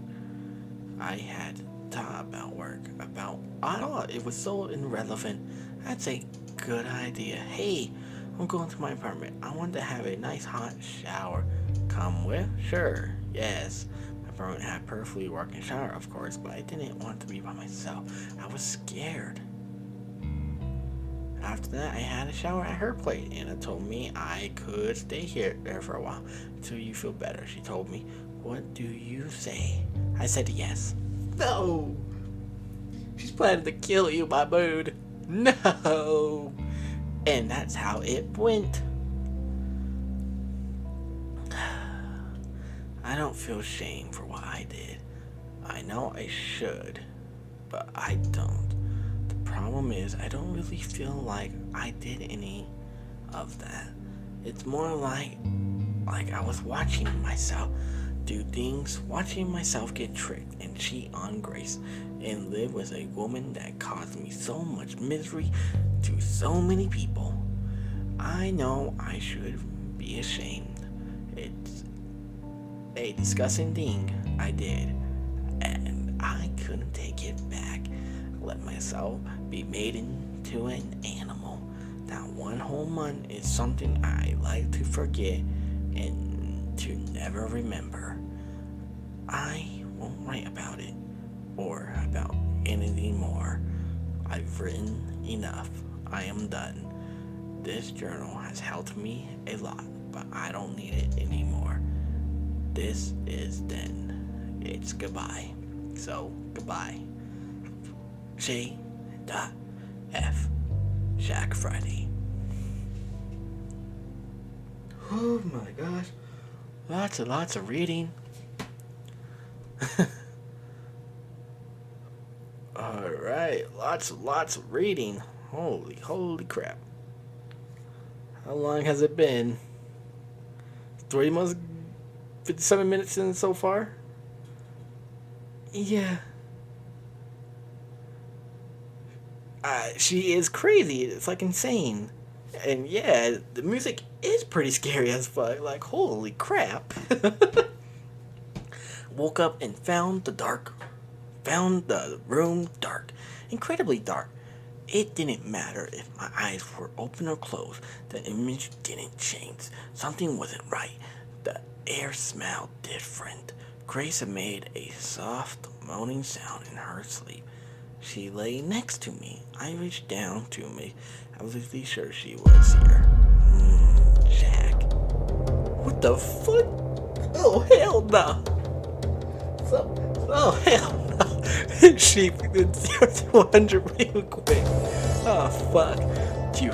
I had thought about work. I thought it was so irrelevant. That's a good idea. Hey, I'm going to my apartment. I want to have a nice hot shower. Come with? Sure. Yes. My apartment had a perfectly working shower, of course, but I didn't want to be by myself. I was scared. After that, I had a shower at her place. Anna told me I could stay there for a while until you feel better. She told me, "What do you say?" I said yes. No! She's planning to kill you, my mood. No! And that's how it went. I don't feel shame for what I did. I know I should, but I don't. Problem is, I don't really feel like I did any of that. It's more like I was watching myself do things, watching myself get tricked and cheat on Grace, and live with a woman that caused me so much misery to so many people. I know I should be ashamed. It's a disgusting thing I did, and couldn't take it back. I let myself be made into an animal. That one whole month is something I like to forget and to never remember. I won't write about it or about anything more. I've written enough. I am done. This journal has helped me a lot, but I don't need it anymore. This is then. It's goodbye. So, goodbye. J.F. Jack Friday. Oh my gosh. Lots of reading. Alright, lots of reading. Holy crap. How long has it been? 3 months, 57 minutes in so far? Yeah. She is crazy. It's like insane. And yeah, the music is pretty scary as fuck. Like, holy crap. Woke up and found the room dark. Incredibly dark. It didn't matter if my eyes were open or closed. The image didn't change. Something wasn't right. The air smelled different. Grace made a soft moaning sound in her sleep. She lay next to me. I reached down to make absolutely sure she was here. Jack. What the fuck? Oh, hell no. Oh, hell no. She did 0 to 100 real quick. Oh, fuck. To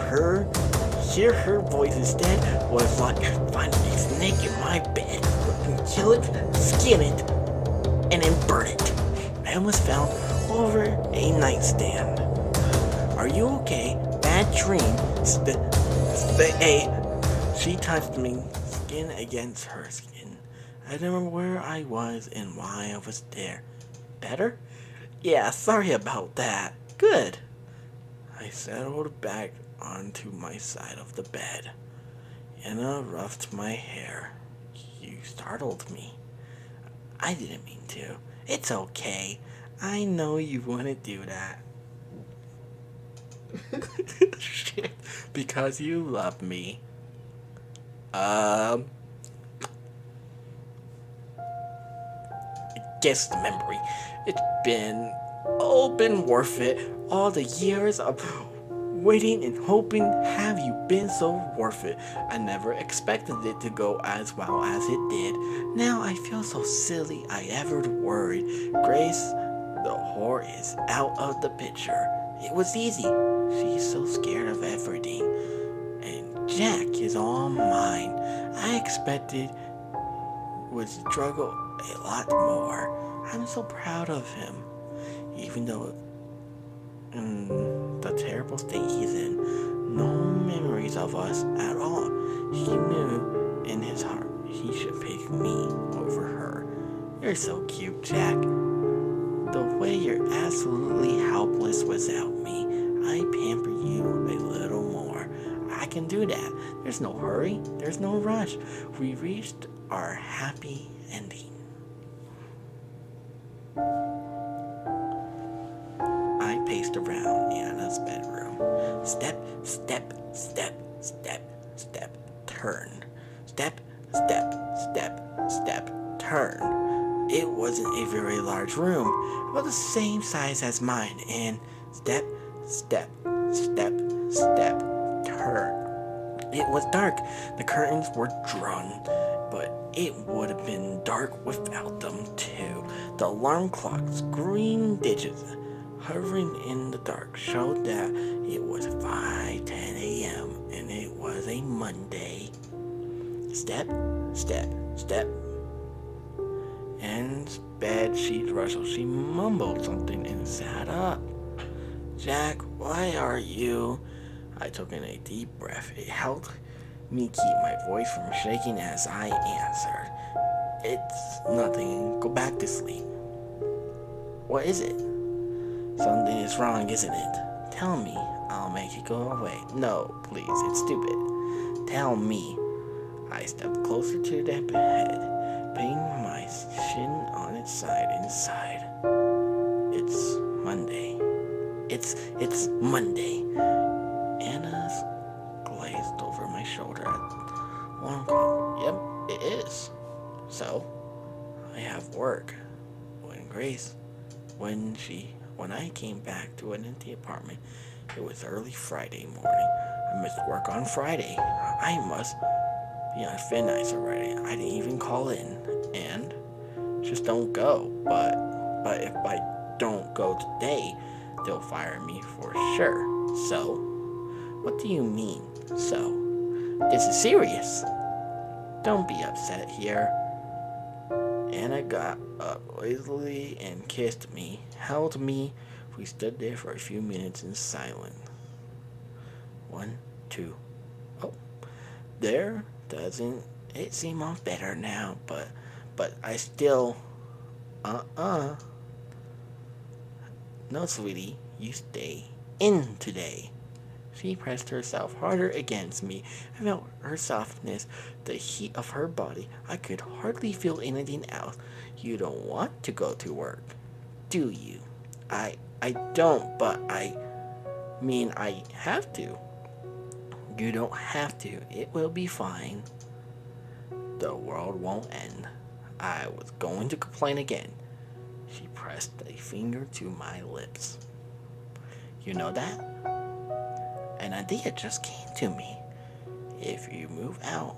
hear her voice instead was like finding a snake in my bed. Kill it, skin it, and then burn it. Man was found over a nightstand. Are you okay? Bad dream. She touched me, skin against her skin. I don't remember where I was and why I was there. Better? Yeah, sorry about that. Good. I settled back onto my side of the bed. Anna roughed my hair. You startled me. I didn't mean to. It's okay. I know you want to do that. Shit. Because you love me. Guess the memory. It's been worth it. All the years of waiting and hoping. Have you been so worth it? I never expected it to go as well as it did. Now I feel so silly I ever worried. Grace, the whore, is out of the picture. It was easy. She's so scared of everything. And Jack is all mine. I expected would struggle a lot more. I'm so proud of him. Even though in the terrible state he's in, no memories of us at all. He knew in his heart he should pick me over her. You're so cute, Jack. The way you're absolutely helpless without me. I pamper you a little more. I can do that. There's no hurry. There's no rush. We reached our happy ending. I paced around Anna's bedroom. Step, step, step, step, step, turn. Step, step, step, step, turn. It wasn't a very large room, about the same size as mine, and step, step, step, step, turn. It was dark. The curtains were drawn, but it would have been dark without them too. The alarm clock's green digits hovering in the dark showed that it was 5:10 a.m. and it was a Monday. Step, step, step. Anne's bed sheet rustled. She mumbled something and sat up. Jack, why are you? I took in a deep breath. It helped me keep my voice from shaking as I answered. It's nothing. Go back to sleep. What is it? Something is wrong, isn't it? Tell me. I'll make it go away. No, please. It's stupid. Tell me. I stepped closer to the bed, putting my chin on its side inside. Monday. It's Monday. Anna's glazed over my shoulder at 1 o'clock. Yep, it is. So, I have work. When I came back to an empty apartment, it was early Friday morning. I missed work on Friday. I must be on thin ice already. I didn't even call in. And just don't go. But if I don't go today, they'll fire me for sure. So, what do you mean, so? This is serious. Don't be upset here. Anna got up lazily and kissed me, held me. We stood there for a few minutes in silence. 1, 2. Oh, there doesn't it seem all better now, but I still, no, sweetie, you stay in today. She pressed herself harder against me. I felt her softness, the heat of her body. I could hardly feel anything else. You don't want to go to work, do you? I don't, but I have to. You don't have to. It will be fine. The world won't end. I was going to complain again. She pressed a finger to my lips. You know that? An idea just came to me. If you move out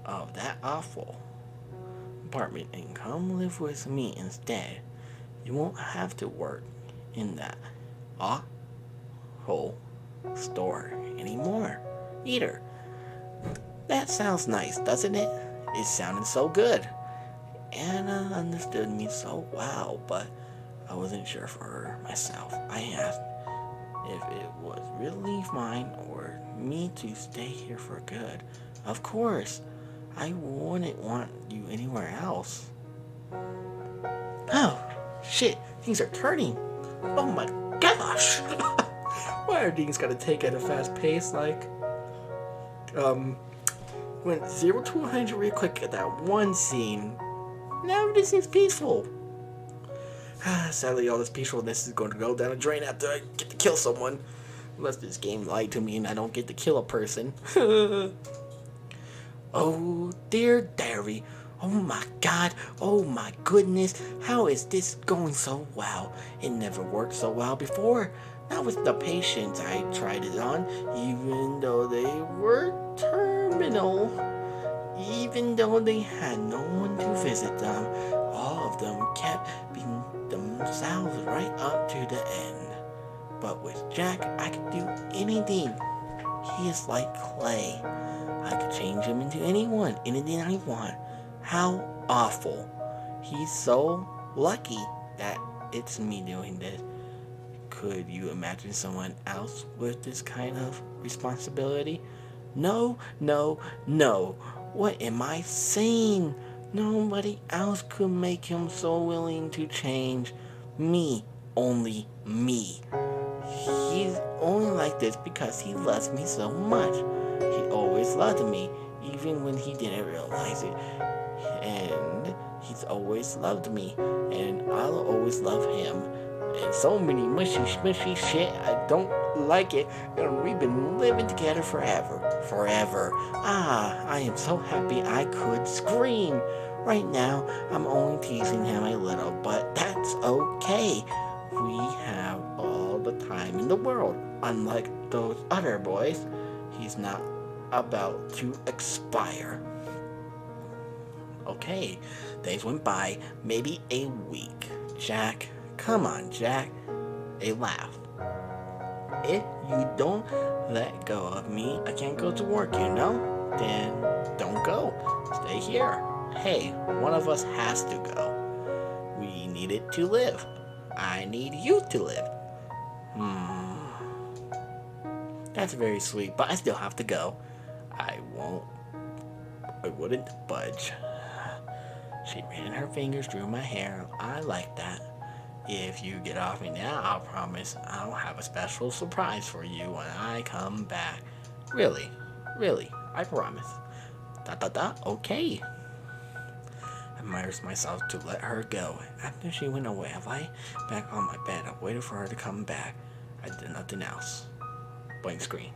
of that awful apartment and come live with me instead, you won't have to work in that awful store anymore either. That sounds nice, doesn't it? It sounded so good. Anna understood me so well, but I wasn't sure for myself. I asked if it was really fine or me to stay here for good. Of course, I wouldn't want you anywhere else. Oh, shit, things are turning. Oh my gosh. Why are things gotta take at a fast pace? Like, went 0 to 100 real quick at that one scene. Now everything seems peaceful. Sadly, all this peacefulness is going to go down a drain after I get to kill someone. Unless this game lied to me and I don't get to kill a person. Oh, dear diary. Oh my god. Oh my goodness. How is this going so well? It never worked so well before. Not with the patients I tried it on, even though they were terminal. Even though they had no one to visit them, all of them kept being themselves right up to the end. But with Jack, I could do anything. He is like clay. I could change him into anyone, anything I want. How awful. He's so lucky that it's me doing this. Could you imagine someone else with this kind of responsibility? No, no, no. What am I saying? Nobody else could make him so willing to change. Me, only me. He's only like this because he loves me so much. He always loved me, even when he didn't realize it. And he's always loved me, and I'll always love him. And so many mushy, smushy shit, I don't like it, and we've been living together forever. Forever. I am so happy I could scream. Right now, I'm only teasing him a little, but that's okay. We have all the time in the world. Unlike those other boys, he's not about to expire. Okay, days went by, maybe a week. Jack, come on, Jack. A laugh. If you don't let go of me, I can't go to work, you know? Then don't go. Stay here. Hey, one of us has to go. We need it to live. I need you to live. That's very sweet, but I still have to go. I wouldn't budge. She ran her fingers through my hair. I like that. If you get off me now, I'll promise I'll have a special surprise for you when I come back. Really, I promise. Okay. embarrassed myself to let her go. After she went away, I lay back on my bed. I waited for her to come back. I did nothing else. Blank screen.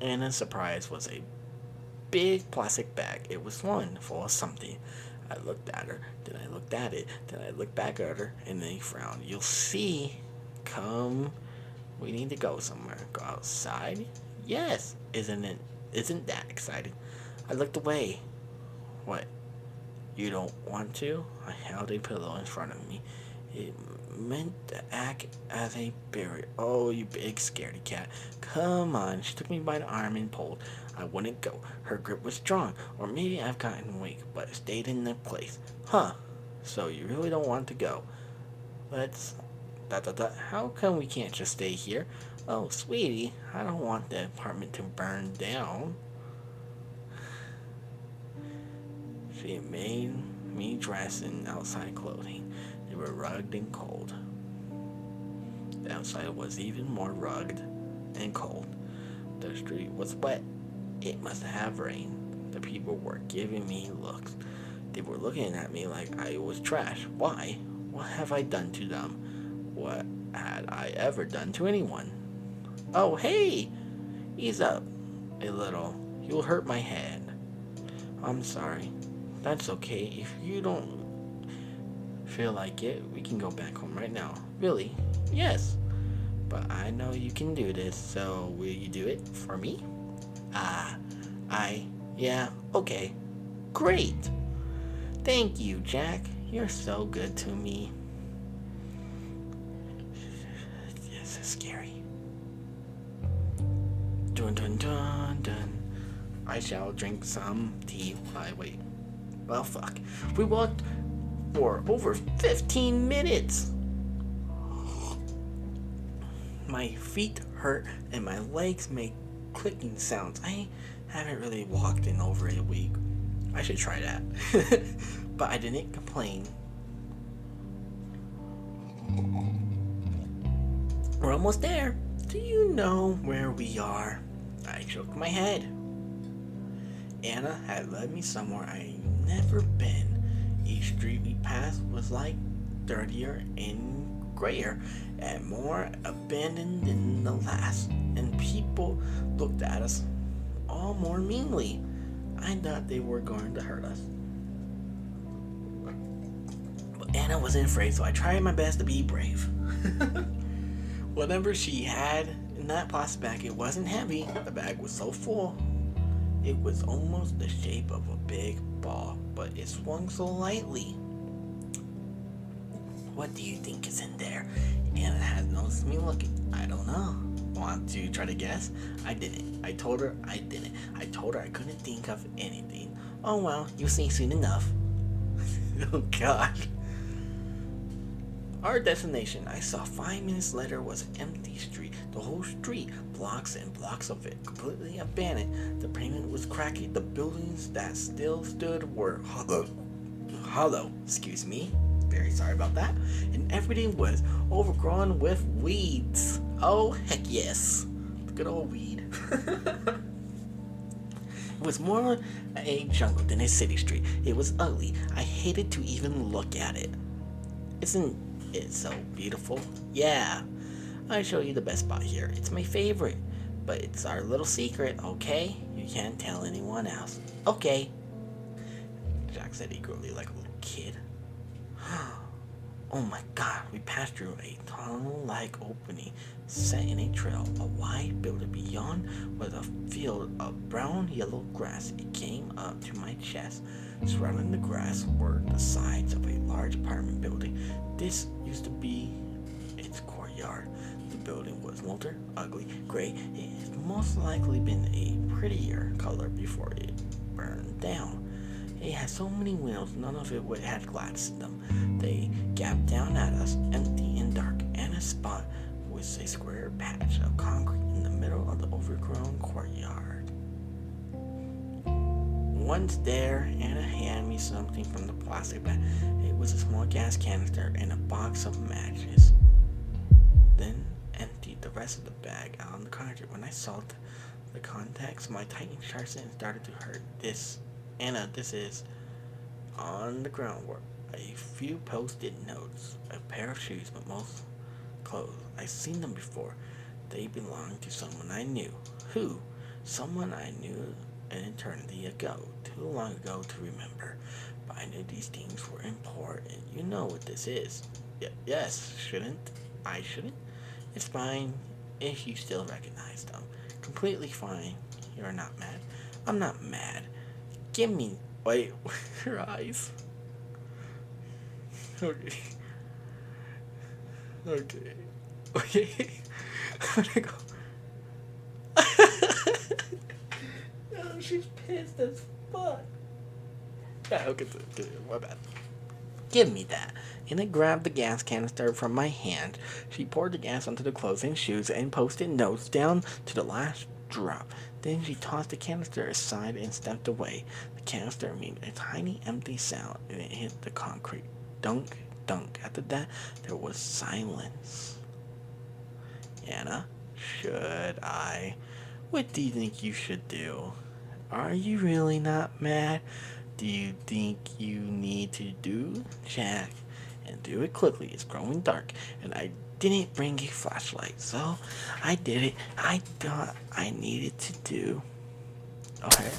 Anna's surprise was a big plastic bag. It was one full of something. I looked at her, then I looked at it, then I looked back at her, and then he frowned. You'll see. Come. We need to go somewhere. Go outside? Yes. Isn't that exciting? I looked away. What? You don't want to? I held a pillow in front of me. It meant to act as a barrier. Oh, you big scaredy cat. Come on. She took me by the arm and pulled. I wouldn't go. Her grip was strong. Or maybe I've gotten weak, but it stayed in the place. Huh. So you really don't want to go. Let's... How come we can't just stay here? Oh, sweetie, I don't want the apartment to burn down. She made me dress in outside clothing. They were rugged and cold. The outside was even more rugged and cold. The street was wet. It must have rained. The people were giving me looks. They were looking at me like I was trash. Why? What have I done to them? What had I ever done to anyone? Oh, hey! Ease up a little. You'll hurt my head. I'm sorry. That's okay. If you don't feel like it, we can go back home right now. Really? Yes. But I know you can do this, so will you do it for me? Yeah, okay. Great. Thank you, Jack. You're so good to me. This is scary. Dun dun dun dun. I shall drink some tea while I wait. Well, fuck. We walked for over 15 minutes. My feet hurt and my legs make clicking sounds. I haven't really walked in over a week. I should try that. But I didn't complain. We're almost there. Do you know where we are? I shook my head. Anna had led me somewhere I'd never been. Each street we passed was like dirtier and grayer and more abandoned than the last. And people looked at us all more meanly. I thought they were going to hurt us. But Anna wasn't afraid, so I tried my best to be brave. Whatever she had in that plastic bag, it wasn't heavy. The bag was so full. It was almost the shape of a big ball, but it swung so lightly. What do you think is in there? Anna had noticed me looking. I don't know. Want to try to guess? I didn't. I told her I didn't. I told her I couldn't think of anything. Oh well, you'll see soon enough. Oh gosh. Our destination, I saw 5 minutes later, was an empty street. The whole street, blocks and blocks of it, completely abandoned. The pavement was cracking. The buildings that still stood were hollow. Excuse me. Very sorry about that. And everything was overgrown with weeds. Oh, heck yes. Good old weed. It was more a jungle than a city street. It was ugly. I hated to even look at it. Isn't it so beautiful? Yeah. I'll show you the best spot here. It's my favorite. But it's our little secret, okay? You can't tell anyone else. Okay. Jack said eagerly like a little kid. Oh my god, we passed through a tunnel-like opening set in a trail. A wide building beyond was a field of brown-yellow grass. It came up to my chest. Surrounding the grass were the sides of a large apartment building. This used to be its courtyard. The building was older, ugly, gray. It had most likely been a prettier color before it burned down. It had so many windows, none of it had glass in them. They gaped down at us, empty and dark, and a spot was a square patch of concrete in the middle of the overgrown courtyard. Once there, Anna handed me something from the plastic bag. It was a small gas canister and a box of matches. Then emptied the rest of the bag out on the concrete. When I saw the contacts, my tightening sharps and started to hurt. Anna, this is on the groundwork. A few post-it notes, a pair of shoes, but most clothes. I've seen them before. They belonged to someone I knew. Who? Someone I knew an eternity ago. Too long ago to remember. But I knew these things were important. You know what this is. Yes, shouldn't? I shouldn't? It's fine if you still recognize them. Completely fine. You're not mad. I'm not mad. Give me... Wait, her eyes. Okay. Okay. I'm gonna go. Oh, she's pissed as fuck. Yeah, okay, my bad. Give me that. Anna grabbed the gas canister from my hand. She poured the gas onto the clothes and shoes and posted notes down to the last drop. Then she tossed the canister aside and stepped away. The canister made a tiny empty sound and it hit the concrete. Dunk, dunk. After that, there was silence. Anna, should I? What do you think you should do? Are you really not mad? Do you think you need to do Jack? And do it quickly. It's growing dark, and I didn't bring a flashlight, so I did it. I thought I needed to do. Okay.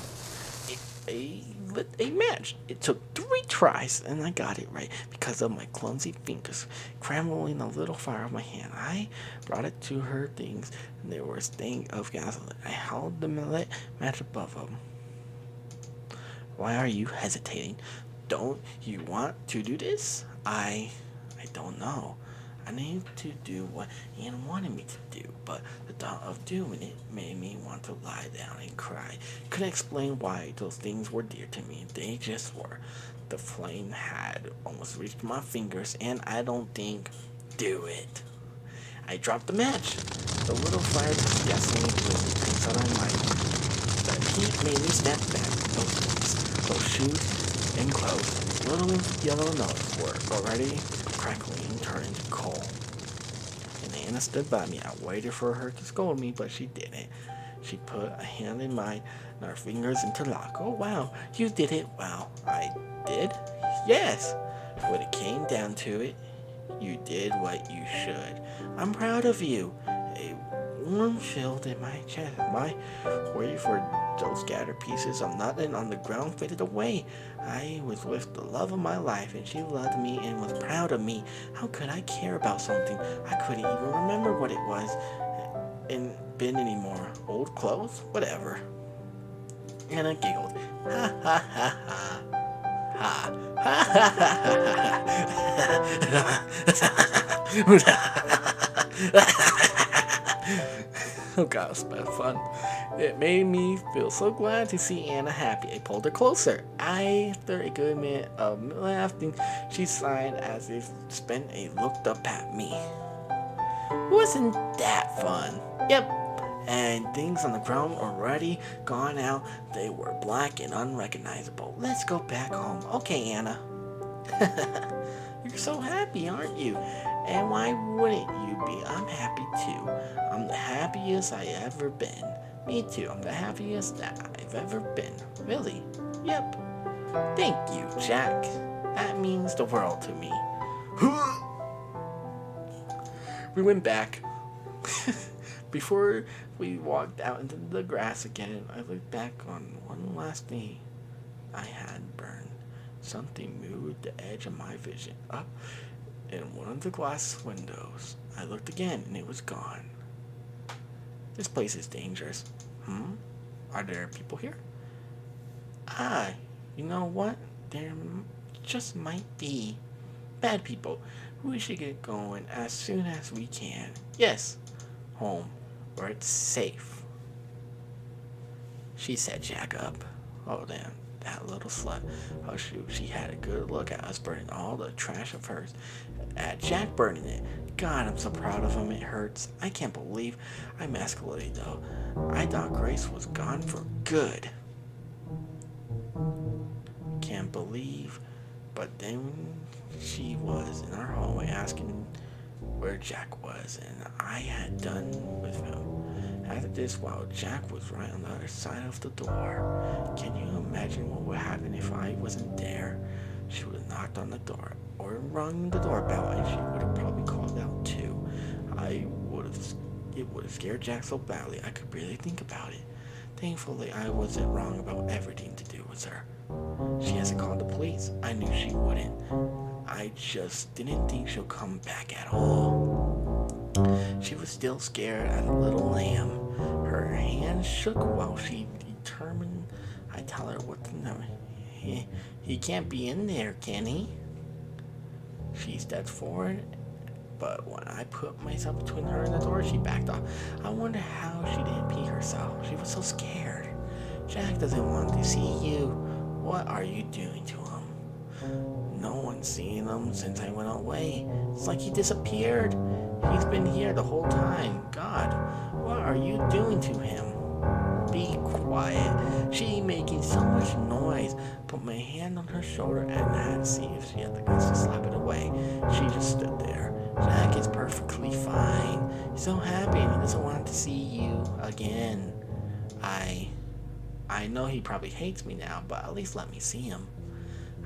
Lit a match. It took 3 tries, and I got it right because of my clumsy fingers cramming a little fire on my hand. I brought it to her things, and there was a stain of gasoline. I held the lit match above them. Why are you hesitating? Don't you want to do this? I don't know. I need to do what Ian wanted me to do, but the thought of doing it made me want to lie down and cry. Couldn't explain why those things were dear to me. They just were. The flame had almost reached my fingers, and I don't think... Do it. I dropped the match. The little fire just gasoline blizzard inside my mind. The heat made me snap back. Those shoes and clothes. Little yellow notes were already crackling and turning to coal. And Anna stood by me. I waited for her to scold me, but she didn't. She put a hand in mine, and our fingers interlocked. Oh, wow, you did it. Wow, I did? Yes. When it came down to it, you did what you should. I'm proud of you. A warm filled in my chest. My worry for those scattered pieces of nothing on the ground faded away. I was with the love of my life, and she loved me and was proud of me. How could I care about something I couldn't even remember what it was and been anymore? Old clothes? Whatever. And I giggled. Ha ha ha ha. Ha ha ha ha. Oh god, it's bad fun. It made me feel so glad to see Anna happy. I pulled her closer. After a good minute of laughing, she sighed as if spent a looked up at me. Wasn't that fun? Yep. And things on the ground already gone out. They were black and unrecognizable. Let's go back home. Okay, Anna. You're so happy, aren't you? And why wouldn't you be? I'm happy too. I'm the happiest I ever been. Me too. I'm the happiest that I've ever been. Really? Yep. Thank you, Jack. That means the world to me. We went back. Before we walked out into the grass again, I looked back on one last thing I had burned. Something moved the edge of my vision up in one of the glass windows. I looked again and it was gone. This place is dangerous. Are there people here? You know what? There just might be. Bad people. We should get going as soon as we can. Yes, home, where it's safe. She set Jack up. Oh damn, that little slut. Oh shoot, she had a good look at us burning all the trash of hers. At Jack burning it. God, I'm so proud of him, it hurts. I can't believe I'm escalating though. I thought Grace was gone for good. Can't believe, but then she was in our hallway asking where Jack was, and I had done with him. After this, while Jack was right on the other side of the door, can you imagine what would happen if I wasn't there? She would have knocked on the door or rung the doorbell, and she would have probably called out too. It would have scared Jack so badly I could barely think about it. Thankfully, I wasn't wrong about everything to do with her. She hasn't called the police. I knew she wouldn't. I just didn't think she'll come back at all. She was still scared as a little lamb. Her hands shook while she determined. I tell her what to know. He can't be in there, can he? She stepped forward, but when I put myself between her and the door, she backed off. I wonder how she didn't pee herself. She was so scared. Jack doesn't want to see you. What are you doing to him? No one's seen him since I went away. It's like he disappeared. He's been here the whole time. God, what are you doing to him? Be quiet. She making so much noise. Put my hand on her shoulder and I had to see if she had the guts to slap it away. She just stood there. Jack is perfectly fine. He's so happy and he doesn't want to see you again. I know he probably hates me now, but at least let me see him.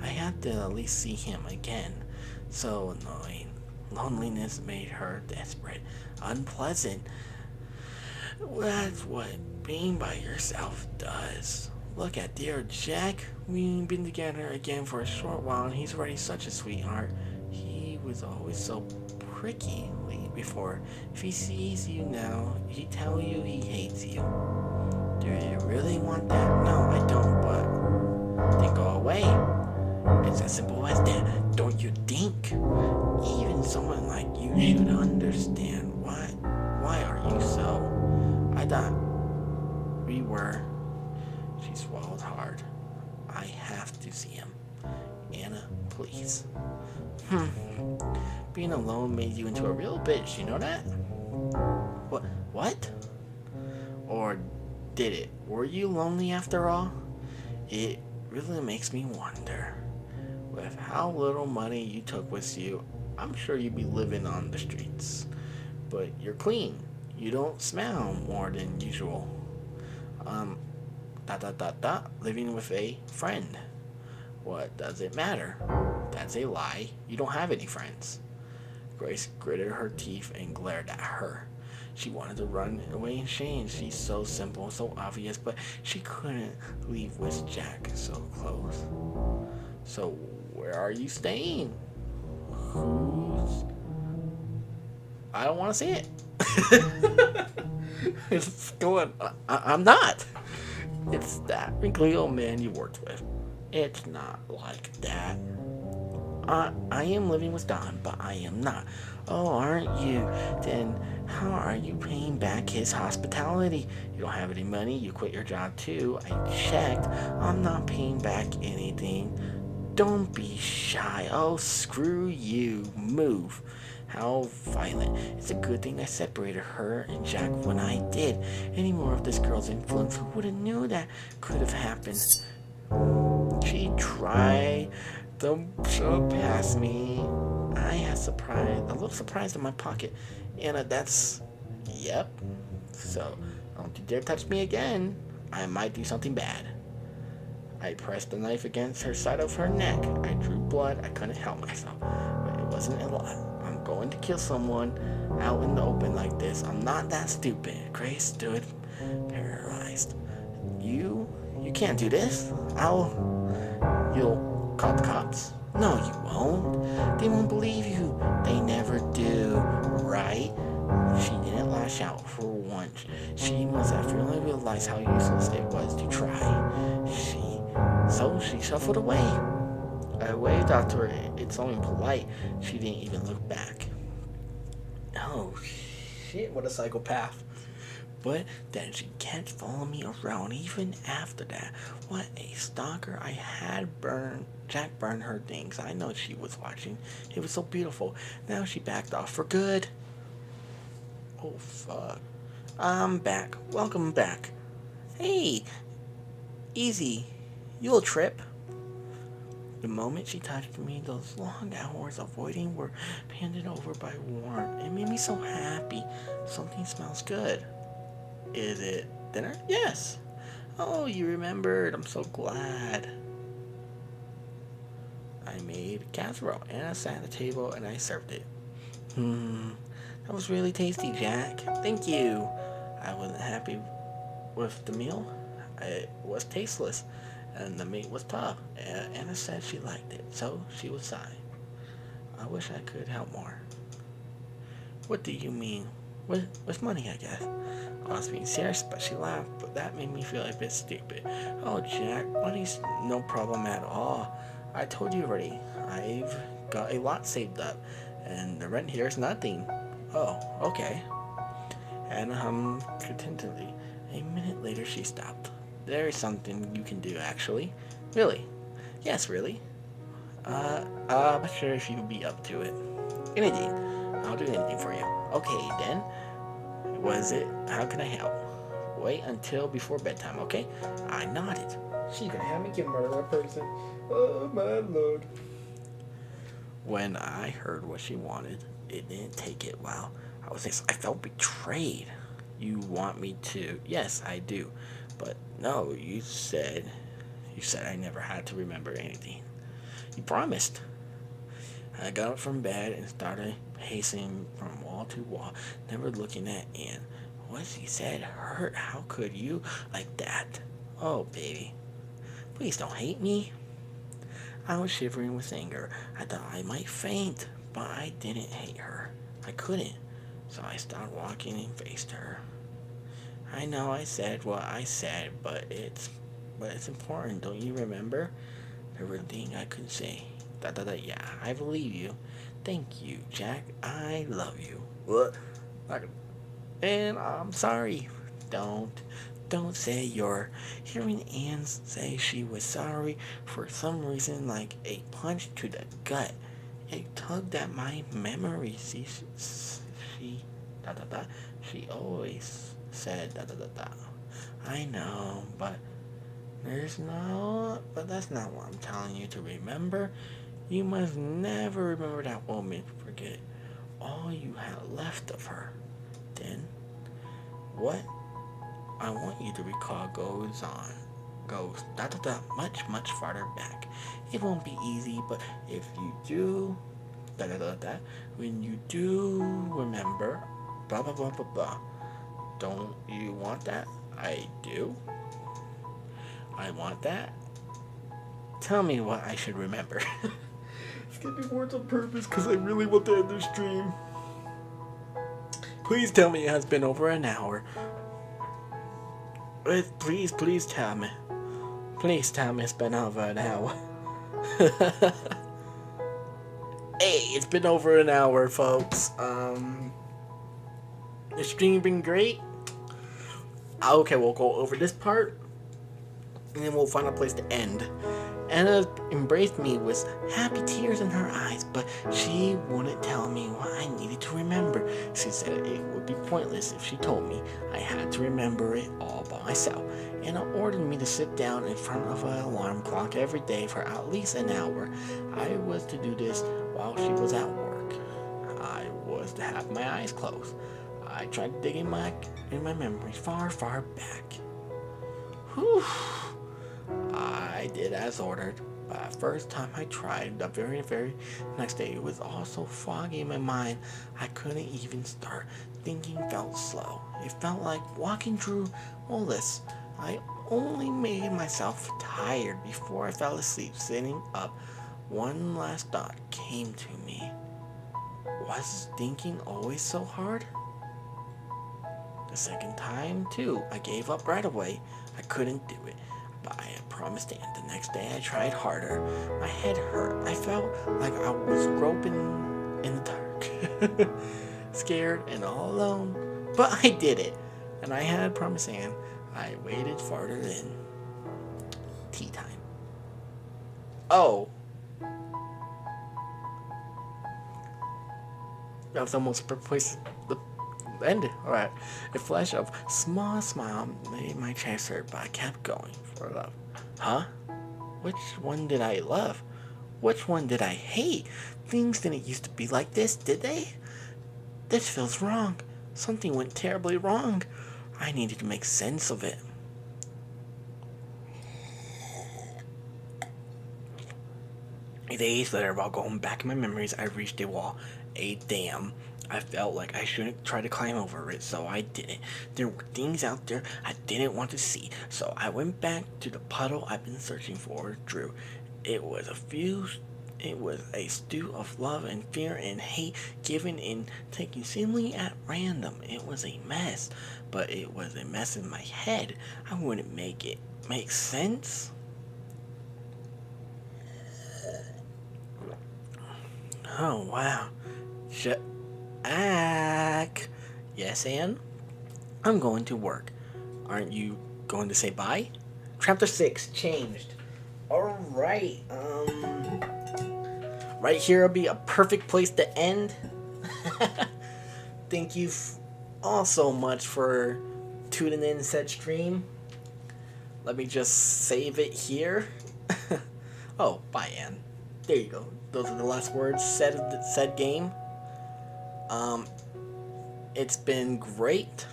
I had to at least see him again. So annoying. Loneliness made her desperate, unpleasant. That's what being by yourself does. Look at dear Jack. We've been together again for a short while and he's already such a sweetheart. He was always so prickly before. If he sees you now, he'd tell you he hates you. Do you really want that? No, I don't, but then go away. It's as simple as that, don't you think? Even someone like you should understand. Why are you so? I thought we were. She swallowed hard. I have to see him. Anna, please. Being alone made you into a real bitch, you know that? What? Or did it? Were you lonely after all? It really makes me wonder. With how little money you took with you, I'm sure you'd be living on the streets. But you're clean. You don't smell more than usual. Living with a friend. What does it matter? That's a lie. You don't have any friends. Grace gritted her teeth and glared at her. She wanted to run away in shame. She's so simple, so obvious, but she couldn't leave with Jack so close. So, where are you staying? I don't want to see it. It's going. I'm not. It's that wrinkly old man you worked with. It's not like that. I am living with Don, but I am not. Oh, aren't you? Then how are you paying back his hospitality? You don't have any money. You quit your job too. I checked. I'm not paying back anything. Don't be shy. Oh, screw you. Move. How violent. It's a good thing I separated her and Jack when I did. Any more of this girl's influence, who would have knew that could have happened? She tried to shove past me. I had a little surprise in my pocket. Anna, that's... Yep. So, don't you dare touch me again. I might do something bad. I pressed the knife against her side of her neck. I drew blood. I couldn't help myself. But it wasn't a lot. I'm going to kill someone out in the open like this. I'm not that stupid. Grace stood paralyzed. You can't do this. You'll call the cops. No, you won't. They won't believe you. They never do, right? She didn't lash out for once. She must have really realized how useless it was to try. So she shuffled away. I waved after her. It's only polite. She didn't even look back. Oh, shit, what a psychopath. But then she kept following me around even after that. What a stalker. I had Jack burn her things. I know she was watching. It was so beautiful. Now she backed off for good. Oh, fuck. I'm back. Welcome back. Hey, easy. You'll trip. The moment she touched me, those long hours of waiting were handed over by warmth. It made me so happy. Something smells good. Is it dinner? Yes. Oh, you remembered. I'm so glad. I made casserole and I sat at the table and I served it. That was really tasty, Jack. Thank you. I wasn't happy with the meal. It was tasteless and the meat was tough. Anna said she liked it, so she was sighing. I wish I could help more. What do you mean? With money, I guess. I was being serious, but she laughed, but that made me feel a bit stupid. Oh, Jack, money's no problem at all. I told you already. I've got a lot saved up, and the rent here is nothing. Oh, okay. And contentedly. A minute later, she stopped. There is something you can do, actually. Really? Yes, really. I'm not sure if you'd be up to it. Anything. I'll do anything for you. Okay, then. Was it? How can I help? Wait until before bedtime, okay? I nodded. She gonna have me murder a person. Oh my lord. When I heard what she wanted, it didn't take it well. I felt betrayed. You want me to? Yes, I do. But no, you said I never had to remember anything. You promised. I got up from bed and started pacing from wall to wall, never looking at Anne. What she said hurt. How could you like that? Oh, baby. Please don't hate me. I was shivering with anger. I thought I might faint, but I didn't hate her. I couldn't. So I stopped walking and faced her. I know I said what I said, but it's important. Don't you remember? There were things I couldn't say. Yeah, I believe you. Thank you, Jack. I love you. What? And I'm sorry. Don't say you're. Hearing Anne say she was sorry for some reason, like a punch to the gut. It tugged at my memory. She always said I know, but that's not what I'm telling you to remember. You must never remember that woman. Forget all you had left of her. Then, what I want you to recall goes much farther back. It won't be easy, but if you do, when you do remember, blah blah blah blah blah. Don't you want that? I do. I want that. Tell me what I should remember. Skipping words on purpose because I really want to end this stream. Please tell me it has been over an hour. Please tell me. Please tell me it's been over an hour. Hey, it's been over an hour, folks. The stream been great. Okay, we'll go over this part, and then we'll find a place to end. Anna embraced me with happy tears in her eyes, but she wouldn't tell me what I needed to remember. She said it would be pointless if she told me. I had to remember it all by myself. Anna ordered me to sit down in front of an alarm clock every day for at least an hour. I was to do this while she was at work. I was to have my eyes closed. I tried digging in my memories far back. Whew. I did as ordered, but the first time I tried, the very next day, it was all so foggy in my mind, I couldn't even start. Thinking felt slow. It felt like walking through Mollis. I only made myself tired before I fell asleep. Sitting up, one last thought came to me. Was thinking always so hard? The second time, too, I gave up right away. I couldn't do it. But I had promised Anne. The next day I tried harder. My head hurt. I felt like I was groping in the dark. Scared and all alone. But I did it. And I had promised Anne. I waited farther in. Tea time. Oh. That was almost the perfect place to end it. Alright. A flash of small smile made my chest hurt, but I kept going for love. Huh? Which one did I love? Which one did I hate? Things didn't used to be like this, did they? This feels wrong. Something went terribly wrong. I needed to make sense of it. Days later, while going back in my memories, I reached a wall. A dam. I felt like I shouldn't try to climb over it, so I didn't. There were things out there I didn't want to see, so I went back to the puddle I've been searching for, Drew. It was a stew of love and fear and hate given and taken seemingly at random. It was a mess, but it was a mess in my head. I wouldn't make it make sense. Oh, wow. Jack. Yes, Ann? I'm going to work. Aren't you going to say bye? Chapter 6 changed. Alright, right here will be a perfect place to end. Thank you all so much for tuning in said stream. Let me just save it here. Oh, bye, Ann. There you go. Those are the last words said game. It's been great.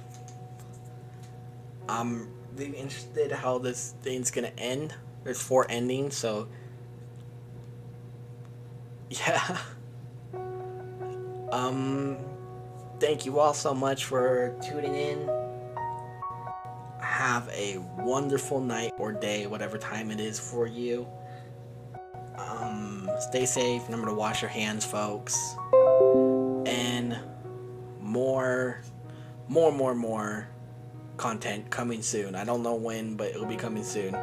I'm really interested how this thing's gonna end. There's 4 endings, so yeah. Thank you all so much for tuning in. Have a wonderful night or day, whatever time it is for you. Stay safe. Remember to wash your hands, folks. And more content coming soon. I don't know when, but it'll be coming soon.